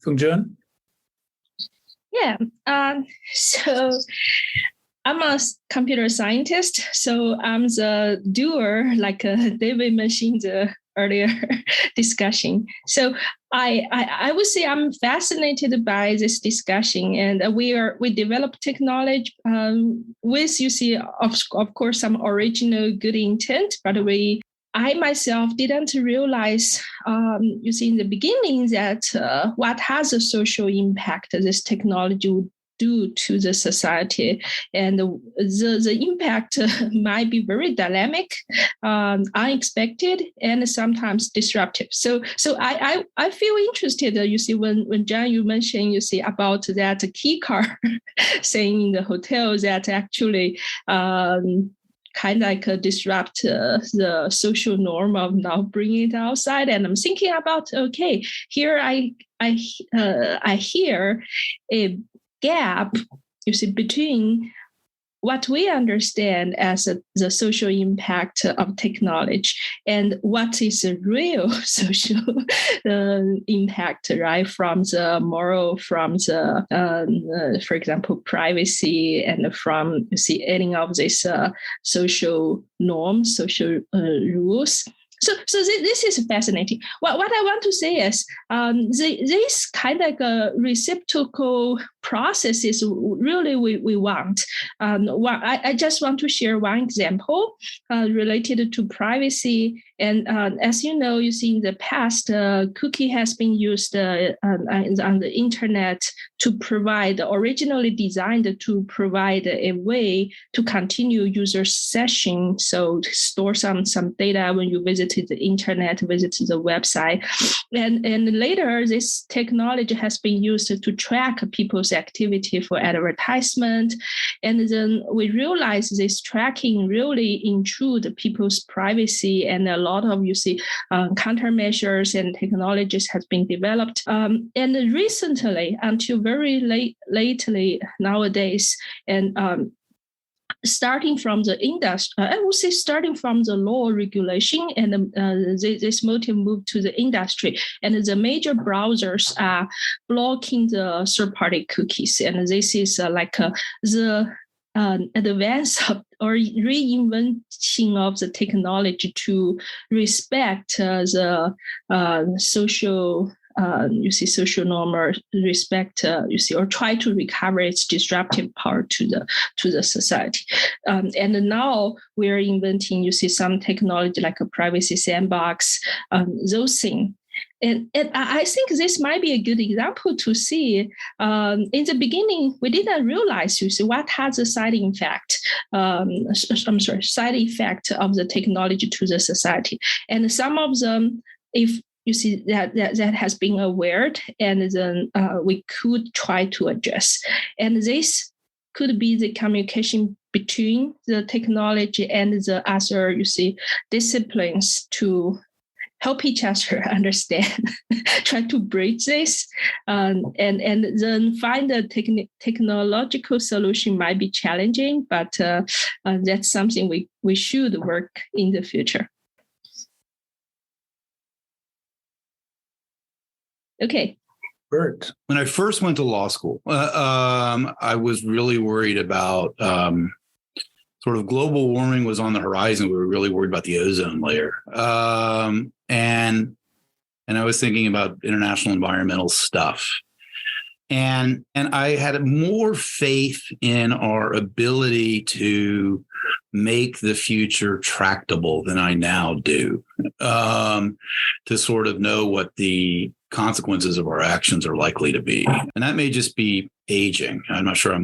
Fung Jun? Yeah. So I'm a computer scientist. So I'm the doer, like David mentioned the earlier discussion. So I would say I'm fascinated by this discussion, and we develop technology with, you see, of course, some original good intent, but I myself didn't realize, you see, in the beginning that what has a social impact this technology would do to the society, and the impact might be very dynamic, unexpected, and sometimes disruptive. So I feel interested. You see, when John, you mentioned, you see, about that key card saying in the hotel that actually kind of like disrupt the social norm of now bringing it outside. And I'm thinking about, okay, here I hear a gap, you see, between what we understand as the social impact of technology and what is a real social impact, right? From the moral, from the, for example, privacy, and from, you see, any of these social norms, social rules. So this is fascinating. What I want to say is this kind of like a reciprocal process is really we want. I just want to share one example related to privacy. And as you know, you see in the past, cookie has been used on the internet to provide, originally designed to provide a way to continue user session. So store some data when you visited the internet, visited the website. And later, this technology has been used to track people's activity for advertisement. And then we realized this tracking really intrude people's privacy, and a lot of, you see, countermeasures and technologies has been developed. And recently, until very lately nowadays, and starting from the industry, I would say starting from the law regulation, and this motive moved to the industry, and the major browsers are blocking the third-party cookies, and this is like the advance of, or reinvention of the technology to respect the social. You see, social norm, or respect, you see, or try to recover its disruptive power to the society. And now we are inventing, you see, some technology like a privacy sandbox, those things. And I think this might be a good example to see. In the beginning, we didn't realize, you see, what has a side effect. Side effect of the technology to the society, and some of them, if you see that has been aware, and then we could try to address. And this could be the communication between the technology and the other, you see, disciplines to help each other understand, try to bridge this, and then find a technological solution might be challenging, but that's something we should work in the future. Okay. Bert. When I first went to law school, I was really worried about sort of global warming was on the horizon. We were really worried about the ozone layer. And I was thinking about international environmental stuff. And I had more faith in our ability to make the future tractable than I now do, to sort of know what the consequences of our actions are likely to be. And that may just be aging. I'm not sure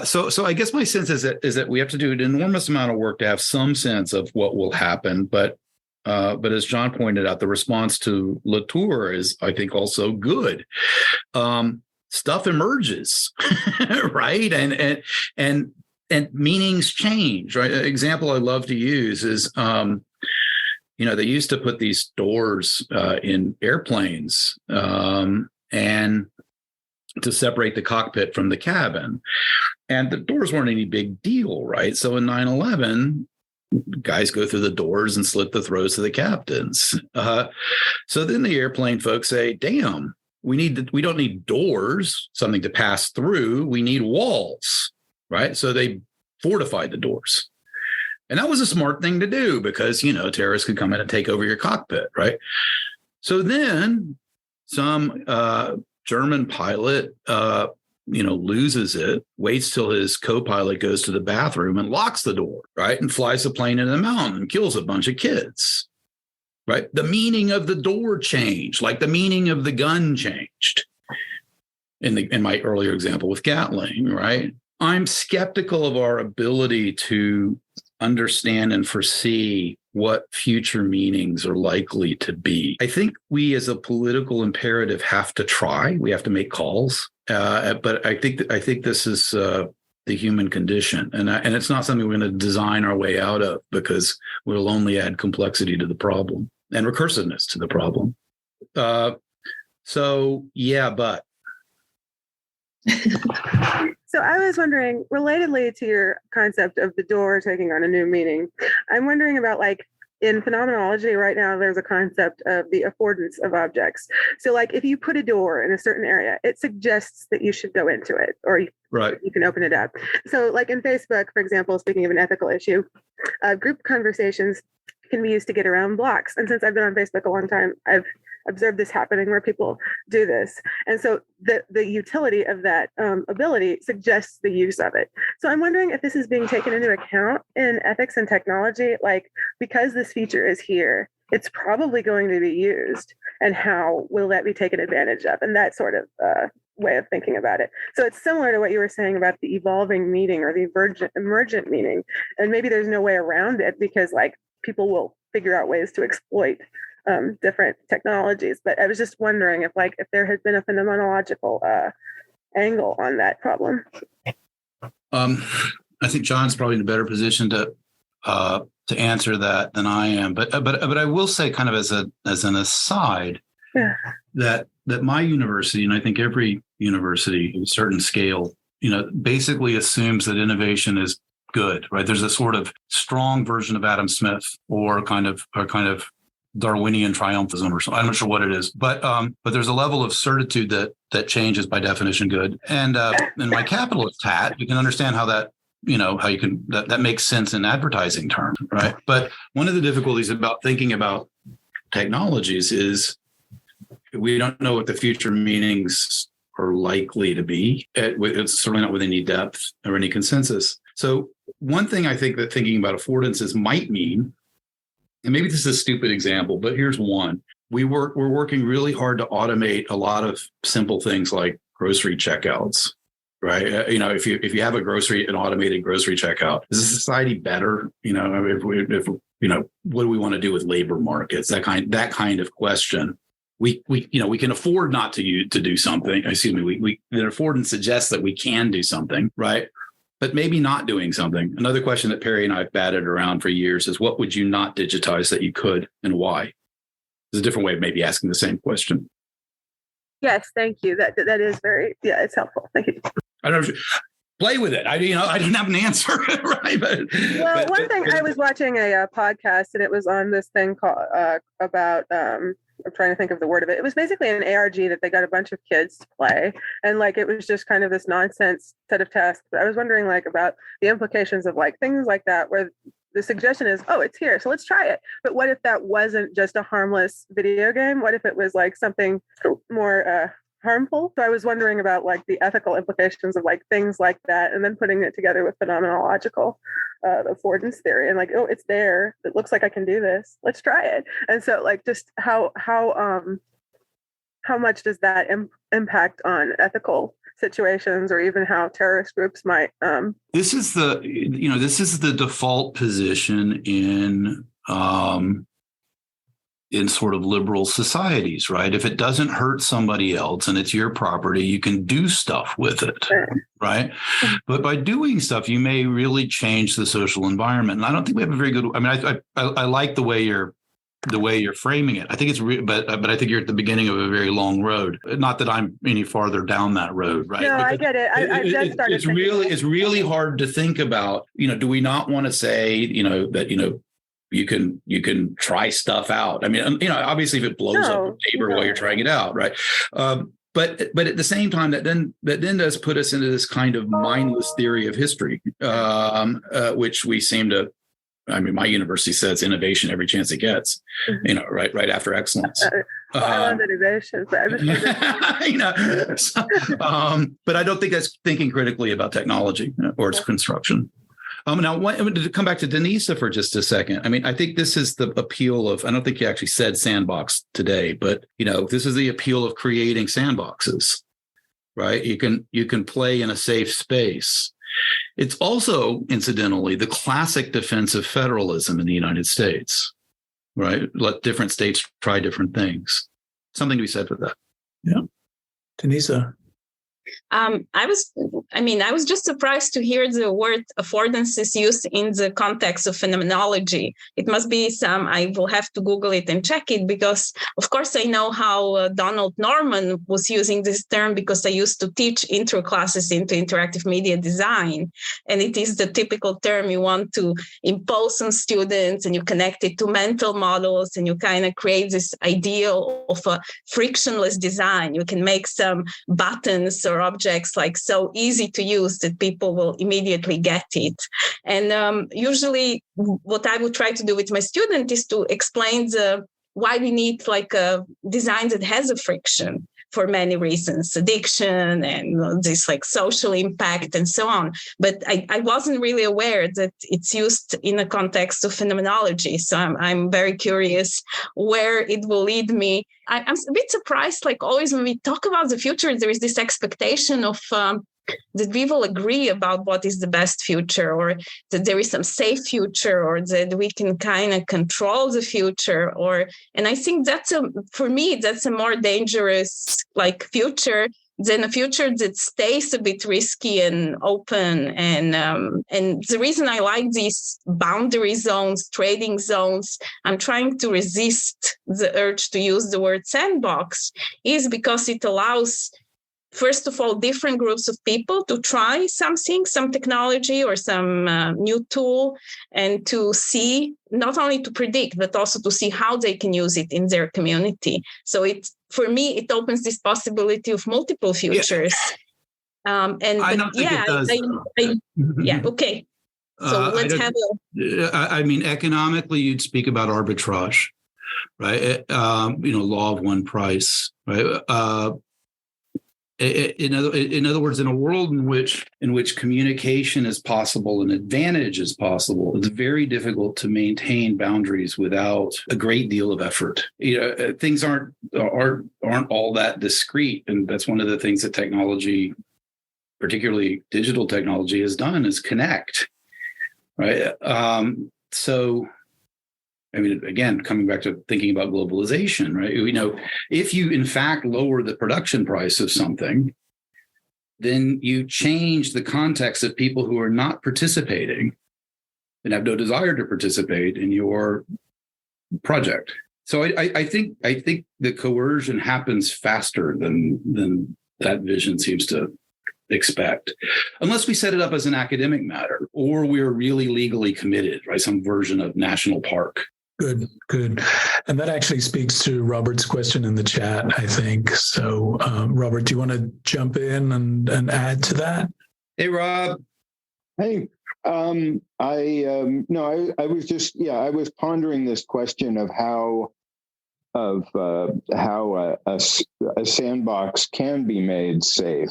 so I guess my sense is that we have to do an enormous amount of work to have some sense of what will happen. But as John pointed out, the response to Latour is, I think, also good. Stuff emerges, right? And meanings change, right? An example I love to use is, they used to put these doors in airplanes, and to separate the cockpit from the cabin. And the doors weren't any big deal, right? So in 9/11, guys go through the doors and slit the throats of the captains. So then the airplane folks say, damn, we don't need doors, something to pass through. We need walls, right? So they fortified the doors. And that was a smart thing to do because, terrorists could come in and take over your cockpit, right? So then some German pilot, loses it, waits till his co-pilot goes to the bathroom and locks the door, right? And flies the plane into the mountain and kills a bunch of kids, right? The meaning of the door changed, like the meaning of the gun changed in my earlier example with Gatling, right? I'm skeptical of our ability to understand and foresee what future meanings are likely to be. I think we as a political imperative have to try. We have to make calls. But I think this is the human condition. And it's not something we're going to design our way out of because we'll only add complexity to the problem and recursiveness to the problem. But. So I was wondering, relatedly to your concept of the door taking on a new meaning, I'm wondering about in phenomenology right now, there's a concept of the affordance of objects. So if you put a door in a certain area, it suggests that you should go into it or you can open it up. So in Facebook, for example, speaking of an ethical issue, group conversations can be used to get around blocks. And since I've been on Facebook a long time, I've observed this happening where people do this. And so the utility of that ability suggests the use of it. So I'm wondering if this is being taken into account in ethics and technology, because this feature is here, it's probably going to be used. And how will that be taken advantage of? And that sort of way of thinking about it. So it's similar to what you were saying about the evolving meaning or the emergent meaning. And maybe there's no way around it because people will figure out ways to exploit different technologies. But I was just wondering if there has been a phenomenological angle on that problem. I think John's probably in a better position to answer that than I am. But I will say, kind of as an aside, that my university, and I think every university of a certain scale, basically assumes that innovation is good, right? There's a sort of strong version of Adam Smith or kind of Darwinian triumphalism or something. I'm not sure what it is, but there's a level of certitude that change is by definition good. And in my capitalist hat, you can understand how that, how you can, that makes sense in advertising terms, right? But one of the difficulties about thinking about technologies is we don't know what the future meanings are likely to be. It's certainly not with any depth or any consensus. So one thing I think that thinking about affordances might mean, and maybe this is a stupid example, but here's one. We're working really hard to automate a lot of simple things like grocery checkouts, right? If you have an automated grocery checkout, is the society better? If what do we want to do with labor markets? That kind of question. We can afford not to do something. Excuse me. The affordance suggests that we can do something, right? But maybe not doing something. Another question that Perry and I have batted around for years is, what would you not digitize that you could and why? There's a different way of maybe asking the same question. Yes, thank you. That is very, it's helpful. Thank you. I don't know. Play with it. I didn't have an answer, right? But one thing, I was watching a podcast and it was on this thing called about I'm trying to think of the word of it. It was basically an ARG that they got a bunch of kids to play. And it was just kind of this nonsense set of tasks. But I was wondering about the implications of things like that, where the suggestion is, oh, it's here, so let's try it. But what if that wasn't just a harmless video game? What if it was something more harmful? So I was wondering about the ethical implications of things like that, and then putting it together with phenomenological affordance theory, and oh, it's there. It looks like I can do this. Let's try it. And so just how much does that impact on ethical situations, or even how terrorist groups might? This is the default position in sort of liberal societies, right? If it doesn't hurt somebody else and it's your property, you can do stuff with it, right? But by doing stuff, you may really change the social environment. And I don't think we have a very good, I like the way you're the way you're framing it. I think it's, but I think you're at the beginning of a very long road. Not that I'm any farther down that road, right? No, Because I get it. I just started. It's really hard to think about. Do we not want to say, that you can try stuff out? I mean, obviously, if it blows up your neighbor while you're trying it out, right? But at the same time, that then does put us into this kind of mindless theory of history, which we seem to. I mean, my university says innovation every chance it gets, right after excellence. I love innovation, but but I don't think that's thinking critically about technology or its construction. Now, to come back to Denisa for just a second, I mean, I think this is the appeal of, I don't think you actually said sandbox today, but, this is the appeal of creating sandboxes, right? You can play in a safe space. It's also, incidentally, the classic defense of federalism in the United States, right? Let different states try different things. Something to be said for that. Yeah. Denisa. I was just surprised to hear the word affordances used in the context of phenomenology. It must be I will have to Google it and check it, because of course I know how Donald Norman was using this term, because I used to teach intro classes into interactive media design. And it is the typical term you want to impose on students, and you connect it to mental models, and you kind of create this ideal of a frictionless design. You can make some buttons or objects like so easy to use that people will immediately get it. And usually what I would try to do with my student is to explain why we need like a design that has a friction for many reasons, addiction and this like social impact and so on. But I wasn't really aware that it's used in a context of phenomenology. So I'm very curious where it will lead me. I'm a bit surprised, like always when we talk about the future, there is this expectation of that we will agree about what is the best future, or that there is some safe future, or that we can kind of control the future. And I think for me, that's a more dangerous like future than a future that stays a bit risky and open. And the reason I like these boundary zones, trading zones, I'm trying to resist the urge to use the word sandbox, is because it allows, first of all, different groups of people to try something, some technology or some new tool, and to see, not only to predict, but also to see how they can use it in their community. So for me, it opens this possibility of multiple futures. I don't think it does. Yeah, okay. So let's have I mean, economically, you'd speak about arbitrage, right? Law of one price, right? In other words, in a world in which communication is possible and advantage is possible, it's very difficult to maintain boundaries without a great deal of effort. Things aren't all that discrete, and that's one of the things that technology, particularly digital technology, has done, is connect. Right. So, I mean, again, coming back to thinking about globalization, right? If you in fact lower the production price of something, then you change the context of people who are not participating and have no desire to participate in your project. So I think the coercion happens faster than that vision seems to expect, unless we set it up as an academic matter, or we're really legally committed, right? Some version of national park. Good. And that actually speaks to Robert's question in the chat, I think. So, Robert, do you want to jump in and add to that? Hey, Rob. Hey, I was pondering this question of how a sandbox can be made safe.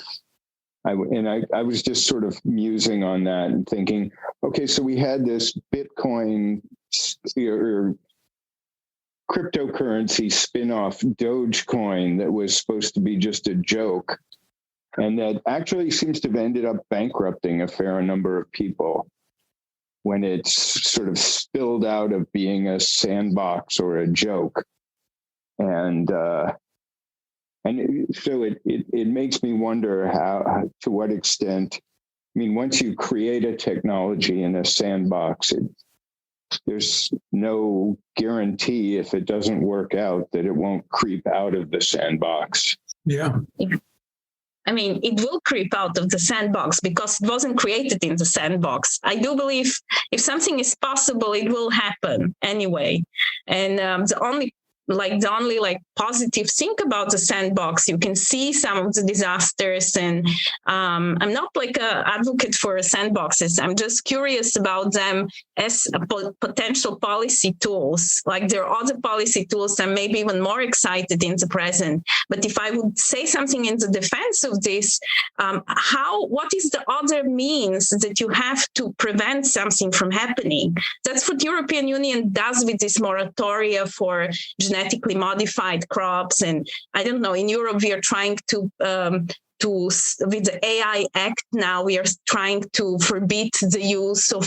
I was just sort of musing on that and thinking, okay, so we had this Bitcoin or cryptocurrency spin-off Dogecoin that was supposed to be just a joke, and that actually seems to have ended up bankrupting a fair number of people when it's sort of spilled out of being a sandbox or a joke. And so it makes me wonder how, to what extent, I mean, once you create a technology in a sandbox, there's no guarantee if it doesn't work out that it won't creep out of the sandbox. Yeah. I mean, it will creep out of the sandbox because it wasn't created in the sandbox. I do believe if something is possible, it will happen anyway. And the only positive thing about the sandbox, you can see some of the disasters, and I'm not like an advocate for sandboxes. I'm just curious about them as potential policy tools. Like there are other policy tools I'm maybe even more excited in the present. But if I would say something in the defense of this, what is the other means that you have to prevent something from happening? That's what European Union does with this moratoria for genetically modified crops. And I don't know, in Europe, we are trying to with the AI Act now, we are trying to forbid the use of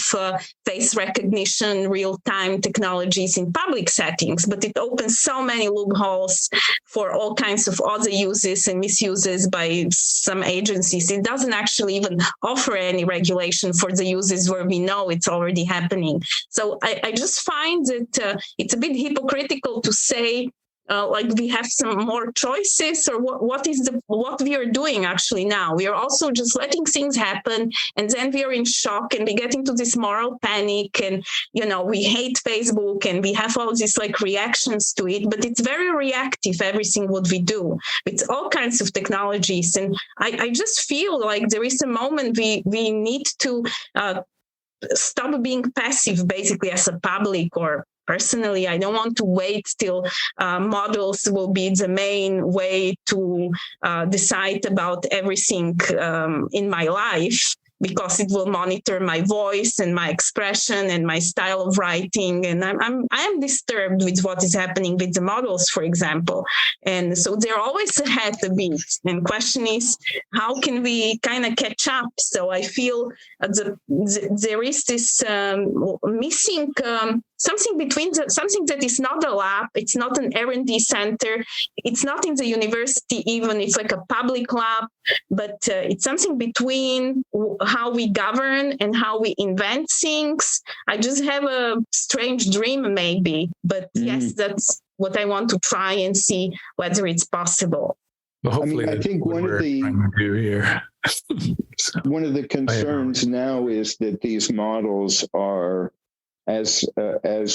face recognition, real-time technologies in public settings, but it opens so many loopholes for all kinds of other uses and misuses by some agencies. It doesn't actually even offer any regulation for the uses where we know it's already happening. So I just find that it's a bit hypocritical to say, like we have some more choices, or what we are doing actually now. We are also just letting things happen, and then we are in shock and we get into this moral panic, and we hate Facebook and we have all these like reactions to it, but it's very reactive, everything what we do with all kinds of technologies. And I just feel like there is a moment we need to stop being passive basically as a public, or personally, I don't want to wait till models will be the main way to decide about everything in my life, because it will monitor my voice and my expression and my style of writing. And I am disturbed with what is happening with the models, for example. And so they're always ahead a bit. And question is, how can we kind of catch up? So I feel there is this missing something between something that is not a lab, it's not an R&D center, it's not in the university even, it's like a public lab, but it's something between how we govern and how we invent things. I just have a strange dream maybe, but yes, that's what I want to try and see whether it's possible. Well, hopefully I think one of the concerns now is that these models are, as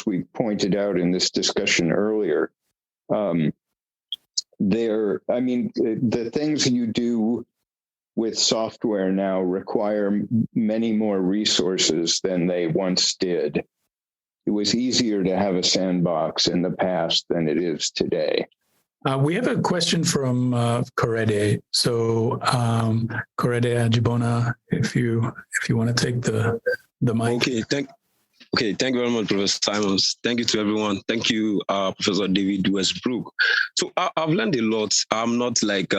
we pointed out in this discussion earlier, the things you do with software now require many more resources than they once did. It was easier to have a sandbox in the past than it is today. We have a question from Korede. So Korede Ajibona, if you want to take the mic. Okay, thank you very much, Professor Simons. Thank you to everyone. Thank you, Professor David Westbrook. So I've learned a lot. I'm not like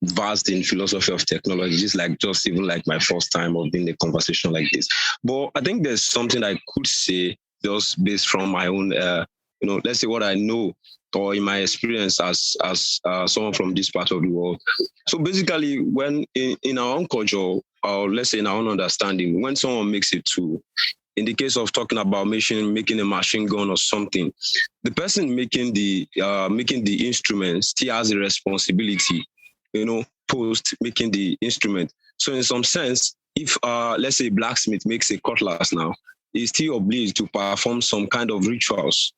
vast in philosophy of technology, just even my first time of being in a conversation like this. But I think there's something I could say just based from my own, let's say what I know or in my experience as someone from this part of the world. So basically, when in our own culture, or let's say in our own understanding, when someone makes a tool, in the case of talking about making a machine gun or something, the person making the instrument still has a responsibility, post making the instrument. So in some sense, if let's say a blacksmith makes a cutlass now, he's still obliged to perform some kind of rituals,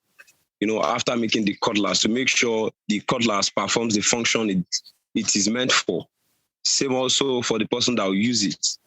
after making the cutlass to make sure the cutlass performs the function it is meant for. Same also for the person that will use it.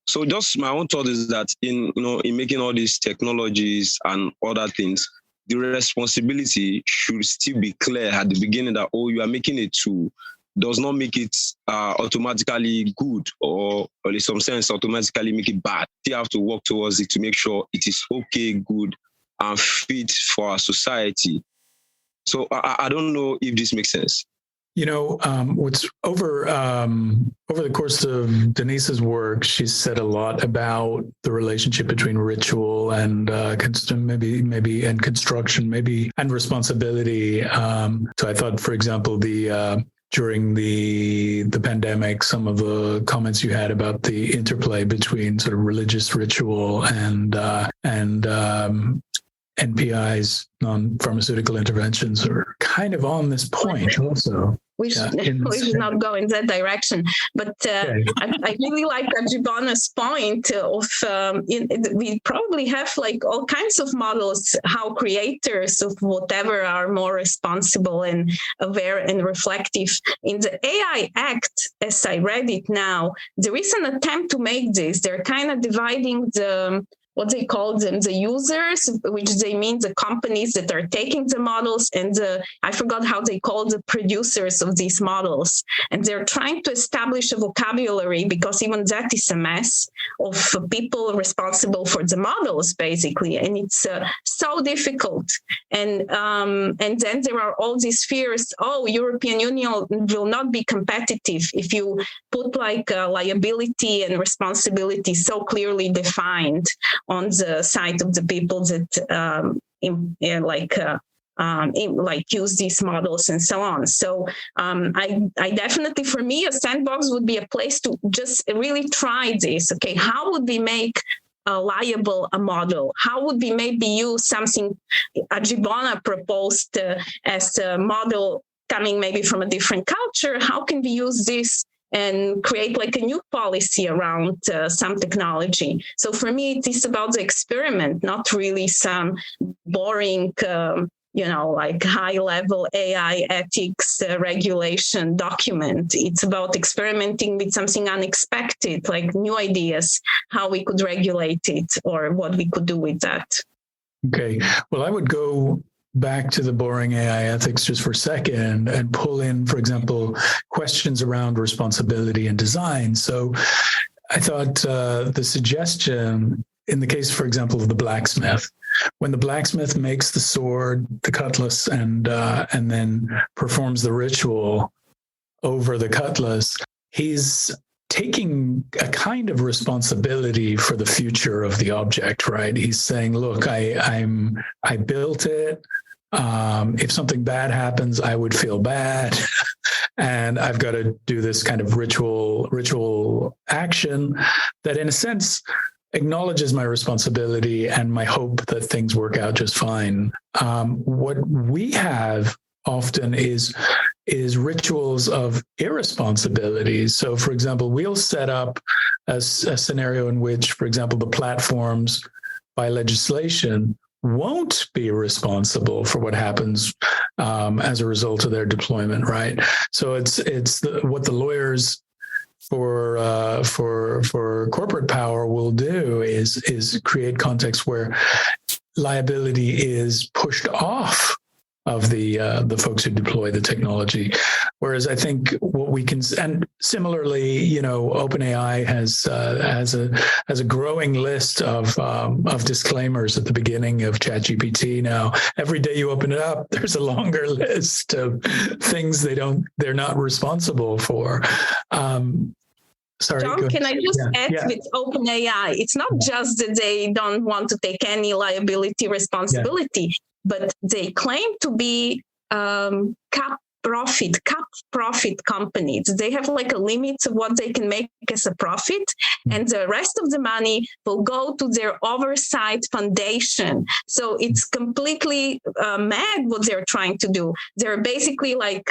So just my own thought is that in making all these technologies and other things, the responsibility should still be clear at the beginning that, you are making a tool, does not make it automatically good or in some sense automatically make it bad. You have to work towards it to make sure it is okay, good, and fit for our society. So I don't know if this makes sense. What's over the course of Denise's work, she's said a lot about the relationship between ritual and maybe and construction, and responsibility. So I thought, for example, the during the pandemic, some of the comments you had about the interplay between sort of religious ritual and NPIs, non-pharmaceutical interventions, are kind of on this point also. We should not go in that direction. But I really like Ajibana's point of we probably have like all kinds of models, how creators of whatever are more responsible and aware and reflective. In the AI Act, as I read it now, there is an attempt to make this. They're kind of dividing what they call them, the users, which they mean the companies that are taking the models, and I forgot how they call the producers of these models. And they're trying to establish a vocabulary, because even that is a mess of people responsible for the models, basically. And it's so difficult. And then there are all these fears, European Union will not be competitive if you put like liability and responsibility so clearly defined on the side of the people that use these models and so on. So I definitely, for me, a sandbox would be a place to just really try this. Okay, how would we make liable a model? How would we maybe use something Ajibana proposed as a model coming maybe from a different culture? How can we use this and create like a new policy around some technology? So for me, it is about the experiment, not really some boring, like high-level AI ethics regulation document. It's about experimenting with something unexpected, like new ideas, how we could regulate it or what we could do with that. Okay. Well, I would go back to the boring AI ethics just for a second and pull in, for example, questions around responsibility and design. So I thought the suggestion in the case, for example, of the blacksmith, when the blacksmith makes the sword, the cutlass, and then performs the ritual over the cutlass, he's taking a kind of responsibility for the future of the object, right? He's saying, look, I built it. If something bad happens, I would feel bad. And I've got to do this kind of ritual action that, in a sense, acknowledges my responsibility and my hope that things work out just fine. What we have often is rituals of irresponsibility. So, for example, we'll set up a scenario in which, for example, the platforms by legislation won't be responsible for what happens as a result of their deployment, right? So it's what the lawyers for corporate power will do is create context where liability is pushed off of the folks who deploy the technology. Whereas I think what we can, and similarly, OpenAI has a growing list of disclaimers at the beginning of ChatGPT. Now, every day you open it up, there's a longer list of things they're not responsible for. Sorry, John, can I just add with OpenAI? It's not just that they don't want to take any liability responsibility, but they claim to be cap profit companies. They have like a limit of what they can make as a profit, and the rest of the money will go to their oversight foundation. So it's completely mad what they're trying to do. They're basically like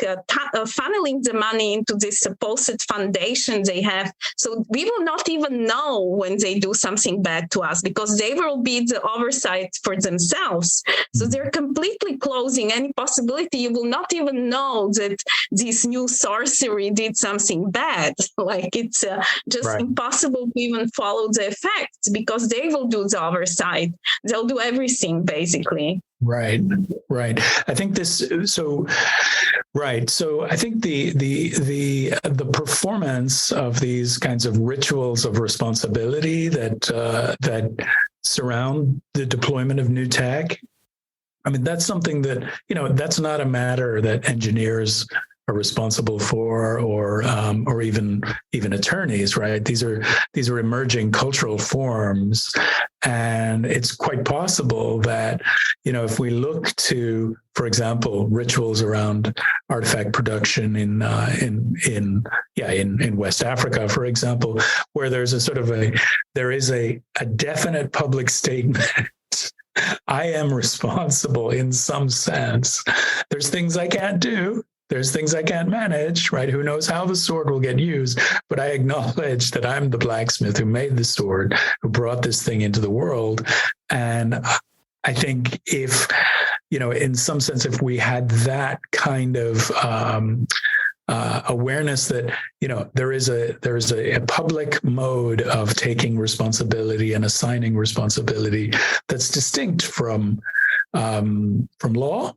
funneling the money into this supposed foundation they have. So we will not even know when they do something bad to us, because they will be the oversight for themselves. So they're completely closing any possibility. You will not even know that this new sorcery did something bad. Like it's just impossible to even follow the effects, because they will do the oversight. They'll do everything basically. Right. I think So I think the performance of these kinds of rituals of responsibility that surround the deployment of new tech, I mean, that's something that, that's not a matter that engineers are responsible for, or even attorneys, right? These are emerging cultural forms, and it's quite possible that, if we look to, for example, rituals around artifact production in West Africa, for example, where there is a definite public statement. I am responsible in some sense. There's things I can't do. There's things I can't manage, right? Who knows how the sword will get used, but I acknowledge that I'm the blacksmith who made the sword, who brought this thing into the world. And I think if, in some sense, if we had that kind of awareness that, there is a public mode of taking responsibility and assigning responsibility that's distinct from law,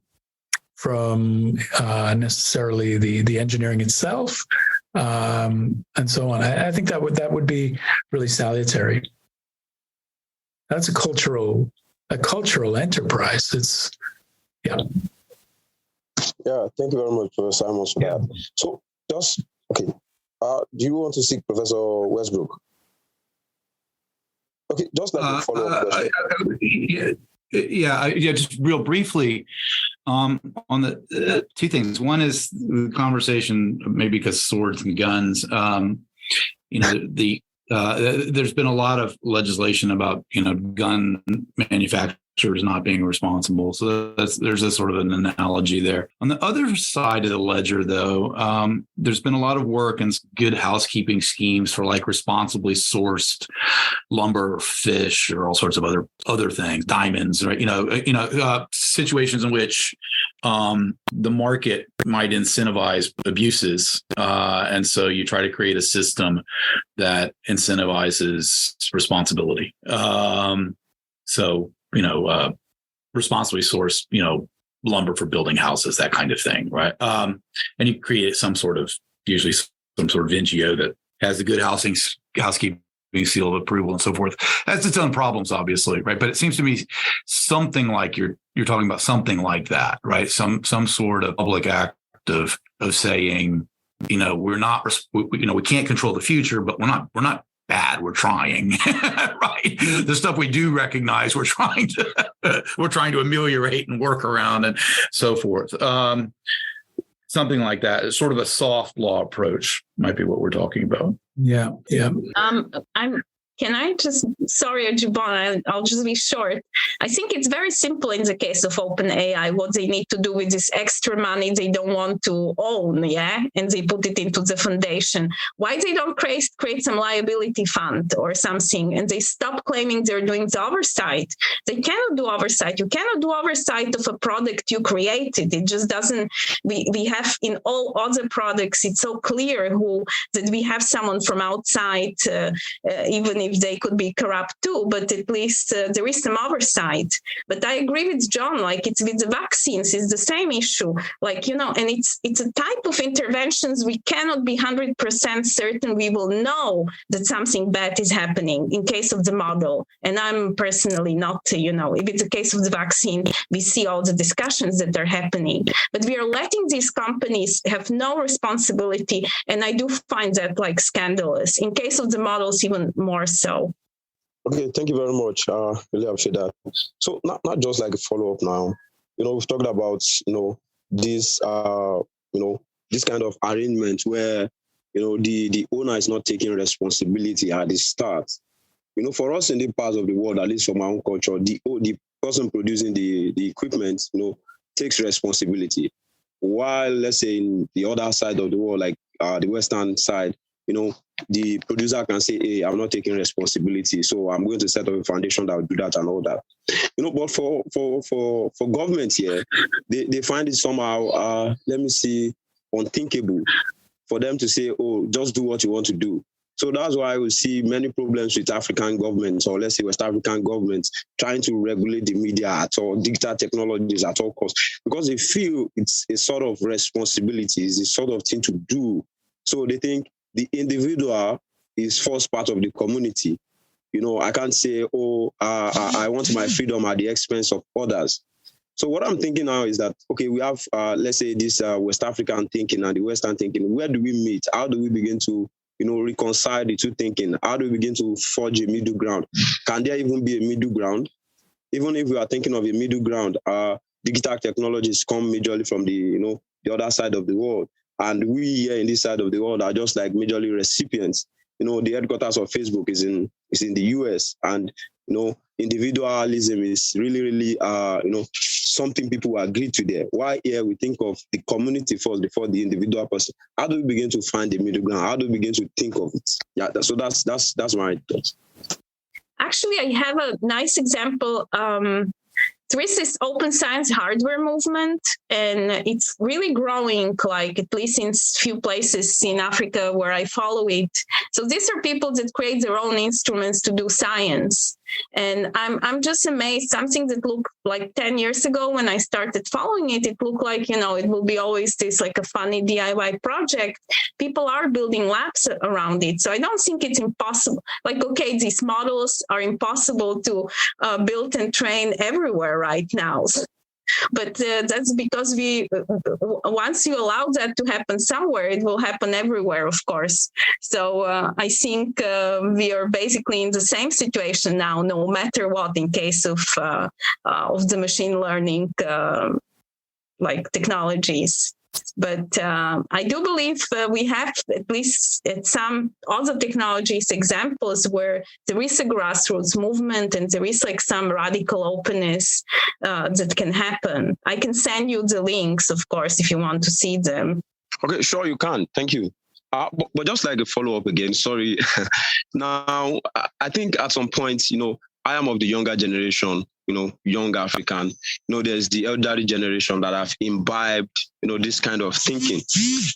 from necessarily the engineering itself, and so on. I think that would be really salutary. That's a cultural enterprise. It's Yeah, thank you very much, Professor Simons, for that. So, do you want to seek Professor Westbrook? Okay, just like a follow-up question. Just real briefly, on the two things. One is the conversation, maybe because swords and guns. There's been a lot of legislation about gun manufacturers not being responsible. So there's a sort of an analogy there. On the other side of the ledger, though, there's been a lot of work and good housekeeping schemes for like responsibly sourced lumber, or fish, or all sorts of other things, diamonds, right? Situations in which the market might incentivize abuses, and so you try to create a system that incentivizes responsibility. Responsibly sourced, lumber for building houses, that kind of thing, right? And you create usually some sort of NGO that has the good housekeeping seal of approval and so forth. Has its own problems, obviously, right? But it seems to me something like you're talking about something like that, right? Some sort of public act of saying, we can't control the future, but we're not bad. We're trying, right? The stuff we do recognize, we're trying to ameliorate and work around and so forth. Something like that. It's sort of a soft law approach might be what we're talking about. Yeah. Can I just, sorry, Jubon, I'll just be short. I think it's very simple in the case of OpenAI, what they need to do with this extra money they don't want to own, and they put it into the foundation. Why they don't create some liability fund or something, and they stop claiming they're doing the oversight. They cannot do oversight. You cannot do oversight of a product you created. It just doesn't, we have in all other products, it's so clear that we have someone from outside, even if they could be corrupt too, but at least there is some oversight. But I agree with John, like it's with the vaccines, it's the same issue. And it's a type of interventions we cannot be 100% certain we will know that something bad is happening in case of the model. And I'm personally not, if it's a case of the vaccine, we see all the discussions that are happening. But we are letting these companies have no responsibility. And I do find that scandalous. In case of the models, even more so. Okay, thank you very much. Really appreciate that. So not just like a follow-up now. We've talked about, this this kind of arrangement where, the owner is not taking responsibility at the start. For us in the parts of the world, at least for my own culture, the person producing the equipment, takes responsibility. While, let's say, in the other side of the world, like the Western side, the producer can say, hey, I'm not taking responsibility, so I'm going to set up a foundation that will do that and all that. But for government here, they find it somehow, unthinkable for them to say, oh, just do what you want to do. So that's why we see many problems with African governments, or let's say West African governments, trying to regulate the media at all, digital technologies at all costs, because they feel it's a sort of responsibility, it's a sort of thing to do. So they think the individual is first part of the community. I can't say, I want my freedom at the expense of others. So what I'm thinking now is that, okay, we have, let's say, this West African thinking and the Western thinking. Where do we meet? How do we begin to, reconcile the two thinking? How do we begin to forge a middle ground? Can there even be a middle ground? Even if we are thinking of a middle ground, digital technologies come majorly from the other side of the world. And we here in this side of the world are just like majorly recipients. The headquarters of Facebook is in the US, and individualism is really, really something people agree to there. Why here we think of the community first before the individual person? How do we begin to find the middle ground? How do we begin to think of it? Yeah, so that's my thoughts. Actually, I have a nice example. There is this open science hardware movement, and it's really growing, like at least in few places in Africa where I follow it. So these are people that create their own instruments to do science. And I'm just amazed. Something that looked like 10 years ago when I started following it, it looked like, it will be always this like a funny DIY project. People are building labs around it. So I don't think it's impossible. Like, okay, these models are impossible to build and train everywhere right now. But that's because once you allow that to happen somewhere, it will happen everywhere, of course. So I think we are basically in the same situation now, no matter what, in case of the machine learning like technologies. But I do believe we have at least at some other technologies examples where there is a grassroots movement and there is like some radical openness that can happen. I can send you the links, of course, if you want to see them. Okay, sure, you can. Thank you. But just like a follow-up again, sorry. Now, I think at some point, I am of the younger generation, young African. There's the elderly generation that have imbibed, this kind of thinking.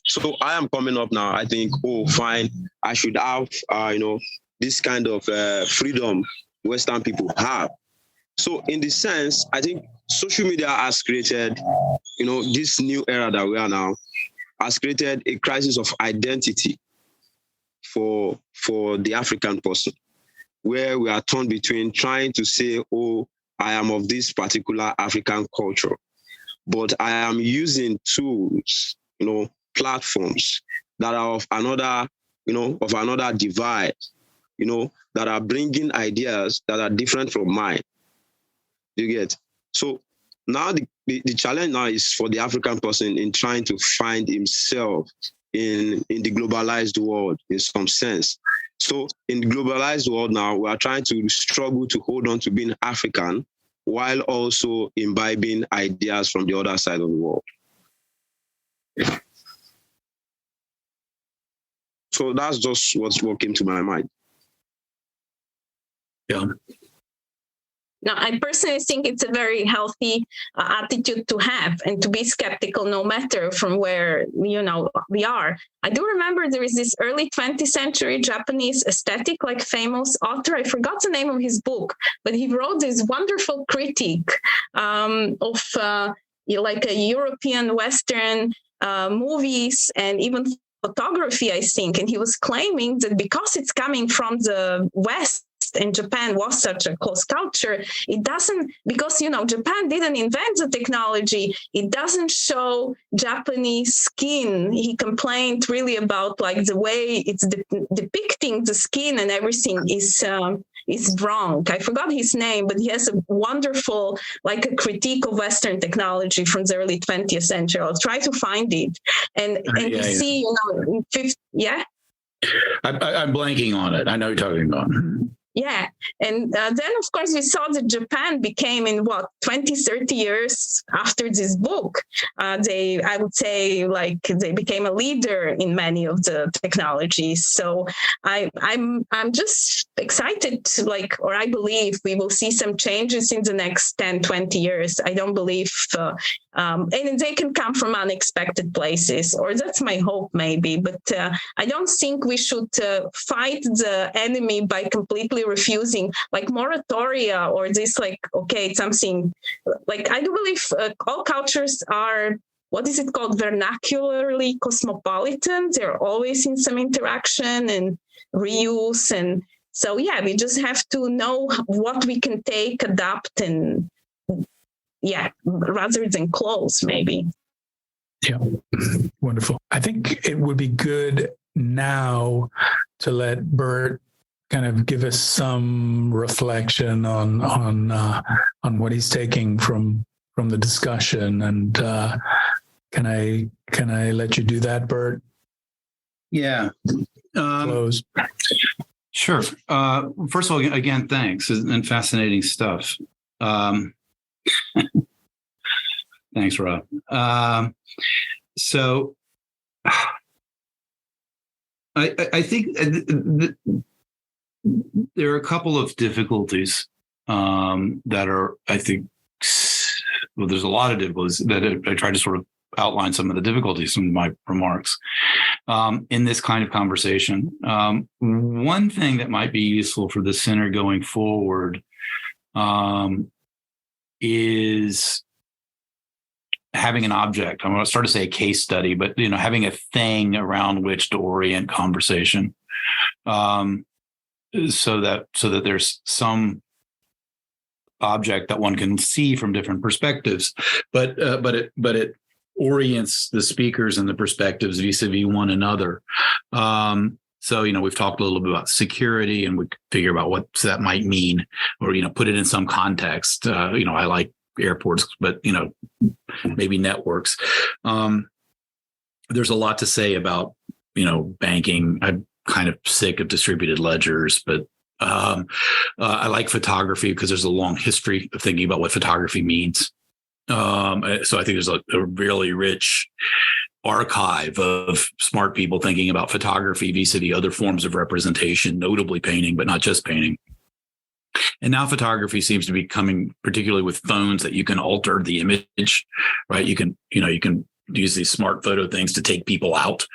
So I am coming up now. I think, fine, I should have, this kind of freedom Western people have. So in this sense, I think social media has created, this new era that we are now, has created a crisis of identity for the African person, where we are torn between trying to say, I am of this particular African culture, but I am using tools, platforms that are of another divide, that are bringing ideas that are different from mine. You get? So now the challenge now is for the African person in trying to find himself in the globalized world in some sense. So in the globalized world now, we are trying to struggle to hold on to being African while also imbibing ideas from the other side of the world. So that's just what came to my mind. Yeah. Now, I personally think it's a very healthy attitude to have and to be skeptical no matter from where, we are. I do remember there is this early 20th century Japanese aesthetic, like famous author. I forgot the name of his book, but he wrote this wonderful critique of like a European Western movies and even photography, I think. And he was claiming that because it's coming from the West, and Japan was such a close culture, it doesn't, because, Japan didn't invent the technology, it doesn't show Japanese skin. He complained really about like the way it's depicting the skin and everything is wrong. I forgot his name, but he has a wonderful, like a critique of Western technology from the early 20th century. I'll try to find it. And you see, I'm blanking on it. I know you're talking about. Yeah. And then, of course, we saw that Japan became in 20, 30 years after this book, I would say, like, they became a leader in many of the technologies. So I'm just excited or I believe we will see some changes in the next 10, 20 years. I don't believe, and they can come from unexpected places, or that's my hope maybe, but I don't think we should fight the enemy by completely refusing like moratoria or this something like, I do believe all cultures are, what is it called, vernacularly cosmopolitan. They're always in some interaction and reuse. And so, we just have to know what we can take, adapt, and rather than close, maybe. Yeah, wonderful. I think it would be good now to let Bert kind of give us some reflection on what he's taking from the discussion. And can I let you do that, Bert? Yeah. Close. Sure. First of all, again, thanks, and fascinating stuff. Thanks, Rob. So I think there are a couple of difficulties that are, I think, well, there's a lot of difficulties that I try to sort of outline some of the difficulties in my remarks in this kind of conversation. One thing that might be useful for the center going forward is having an object. I'm going to start to say a case study, but having a thing around which to orient conversation, so that there's some object that one can see from different perspectives, but it orients the speakers and the perspectives vis-a-vis one another. So, we've talked a little bit about security, and we figure about what that might mean, or, put it in some context. I like airports, but, maybe networks. There's a lot to say about, banking. I'm kind of sick of distributed ledgers, but I like photography because there's a long history of thinking about what photography means. So I think there's a really rich archive of smart people thinking about photography vis-a-vis other forms of representation, notably painting, but not just painting. And now photography seems to be coming, particularly with phones, that you can alter the image, right? You can use these smart photo things to take people out,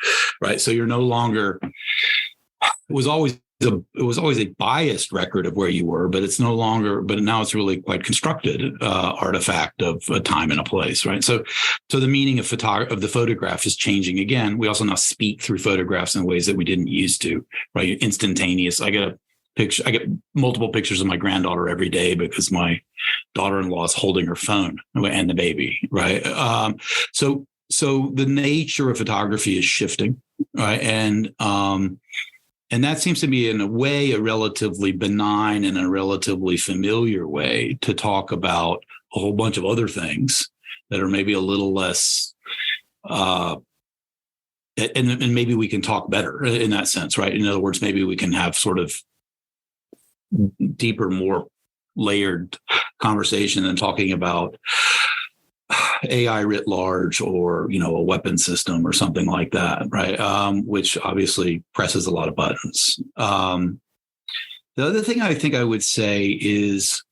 right? So you're no longer, it was always a biased record of where you were, but it's no longer, but now it's really quite constructed artifact of a time and a place, right? So the meaning of the photograph is changing again. We also now speak through photographs in ways that we didn't used to, right? Instantaneous. I get multiple pictures of my granddaughter every day because my daughter-in-law is holding her phone and the baby, right? So the nature of photography is shifting, right? And that seems to be, in a way, a relatively benign and a relatively familiar way to talk about a whole bunch of other things that are maybe a little less, and maybe we can talk better in that sense, right? In other words, maybe we can have sort of deeper, more layered conversation than talking about AI writ large, or a weapon system or something like that, right? Which obviously presses a lot of buttons. The other thing I think I would say is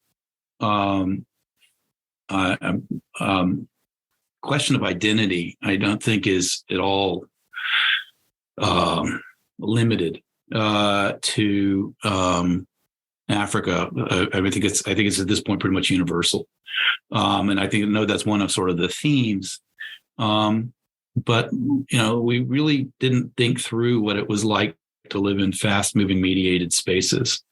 question of identity. I don't think is at all limited to Africa. I think it's at this point pretty much universal. And I know that's one of sort of the themes. But, we really didn't think through what it was like to live in fast moving mediated spaces.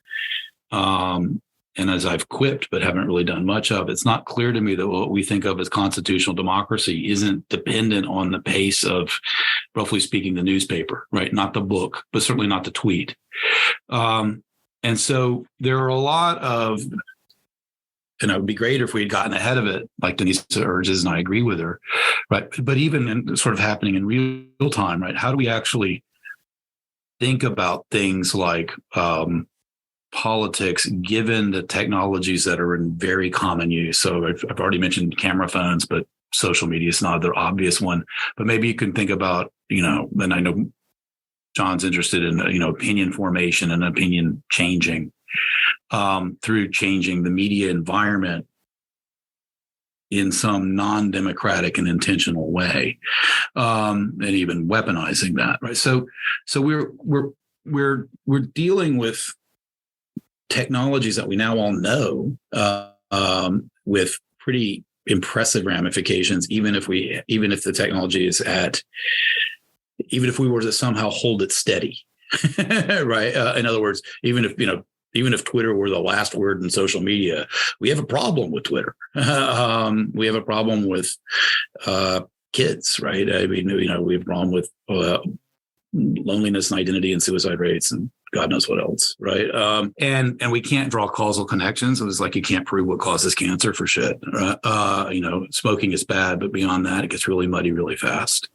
And as I've quipped, but haven't really done much of, it's not clear to me that what we think of as constitutional democracy isn't dependent on the pace of, roughly speaking, the newspaper, right? Not the book, but certainly not the tweet. And so there are a lot of, it would be great if we had gotten ahead of it, like Denise urges, and I agree with her, right? But even in sort of happening in real time, right? How do we actually think about things like politics, given the technologies that are in very common use? So I've already mentioned camera phones, but social media is not the obvious one. But maybe you can think about, and I know John's interested in, opinion formation and opinion changing through changing the media environment in some non-democratic and intentional way, and even weaponizing that, right? So we're dealing with technologies that we now all know with pretty impressive ramifications, even if the technology is even if we were to somehow hold it steady, right? In other words, even if, even if Twitter were the last word in social media, we have a problem with Twitter. We have a problem with kids, right? I mean, we have a problem with loneliness and identity and suicide rates and God knows what else, right? And we can't draw causal connections. It was like you can't prove what causes cancer for shit. Smoking is bad, but beyond that, it gets really muddy really fast.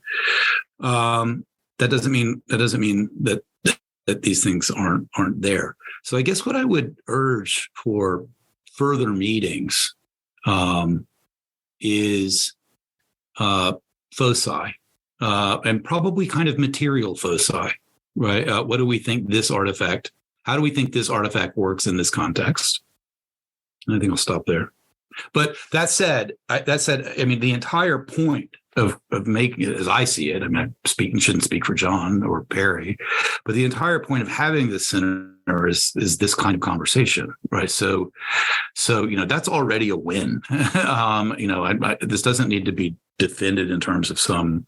That doesn't mean that these things aren't there. So I guess what I would urge for further meetings is foci, and probably kind of material foci, right? What do we think this artifact? How do we think this artifact works in this context? And I think I'll stop there. But that said, I mean, the entire point of making it, as I see it, I mean, shouldn't speak for John or Perry, but the entire point of having this center is this kind of conversation, right? So that's already a win. This doesn't need to be defended in terms of some,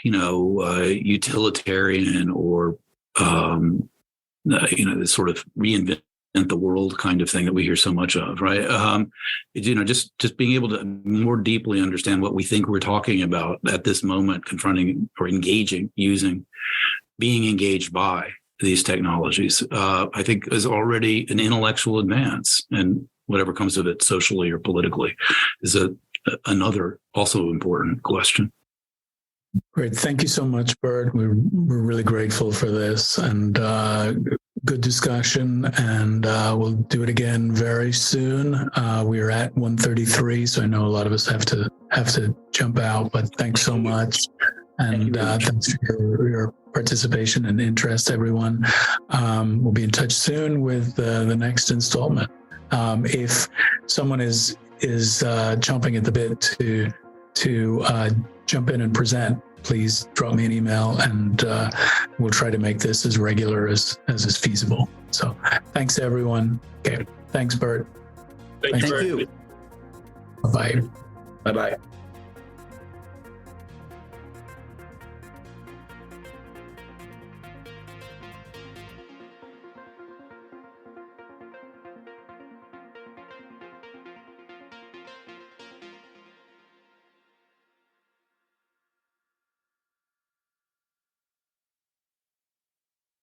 utilitarian or this sort of reinvent the world kind of thing that we hear so much of, right? Just being able to more deeply understand what we think we're talking about at this moment, confronting or engaging, being engaged by these technologies, I think is already an intellectual advance, and whatever comes of it socially or politically is another also important question. Great. Thank you so much, Bert. We're really grateful for this, and good discussion, and we'll do it again very soon. We're at 1:33, so I know a lot of us have to jump out, but thanks so much. And thanks for your participation and interest, everyone. We'll be in touch soon with the next installment. If someone is chomping at the bit to jump in and present, please drop me an email, and we'll try to make this as regular as is feasible. So thanks, everyone. Okay. Thanks, Bert. Thank you. Bye-bye. Bye-bye.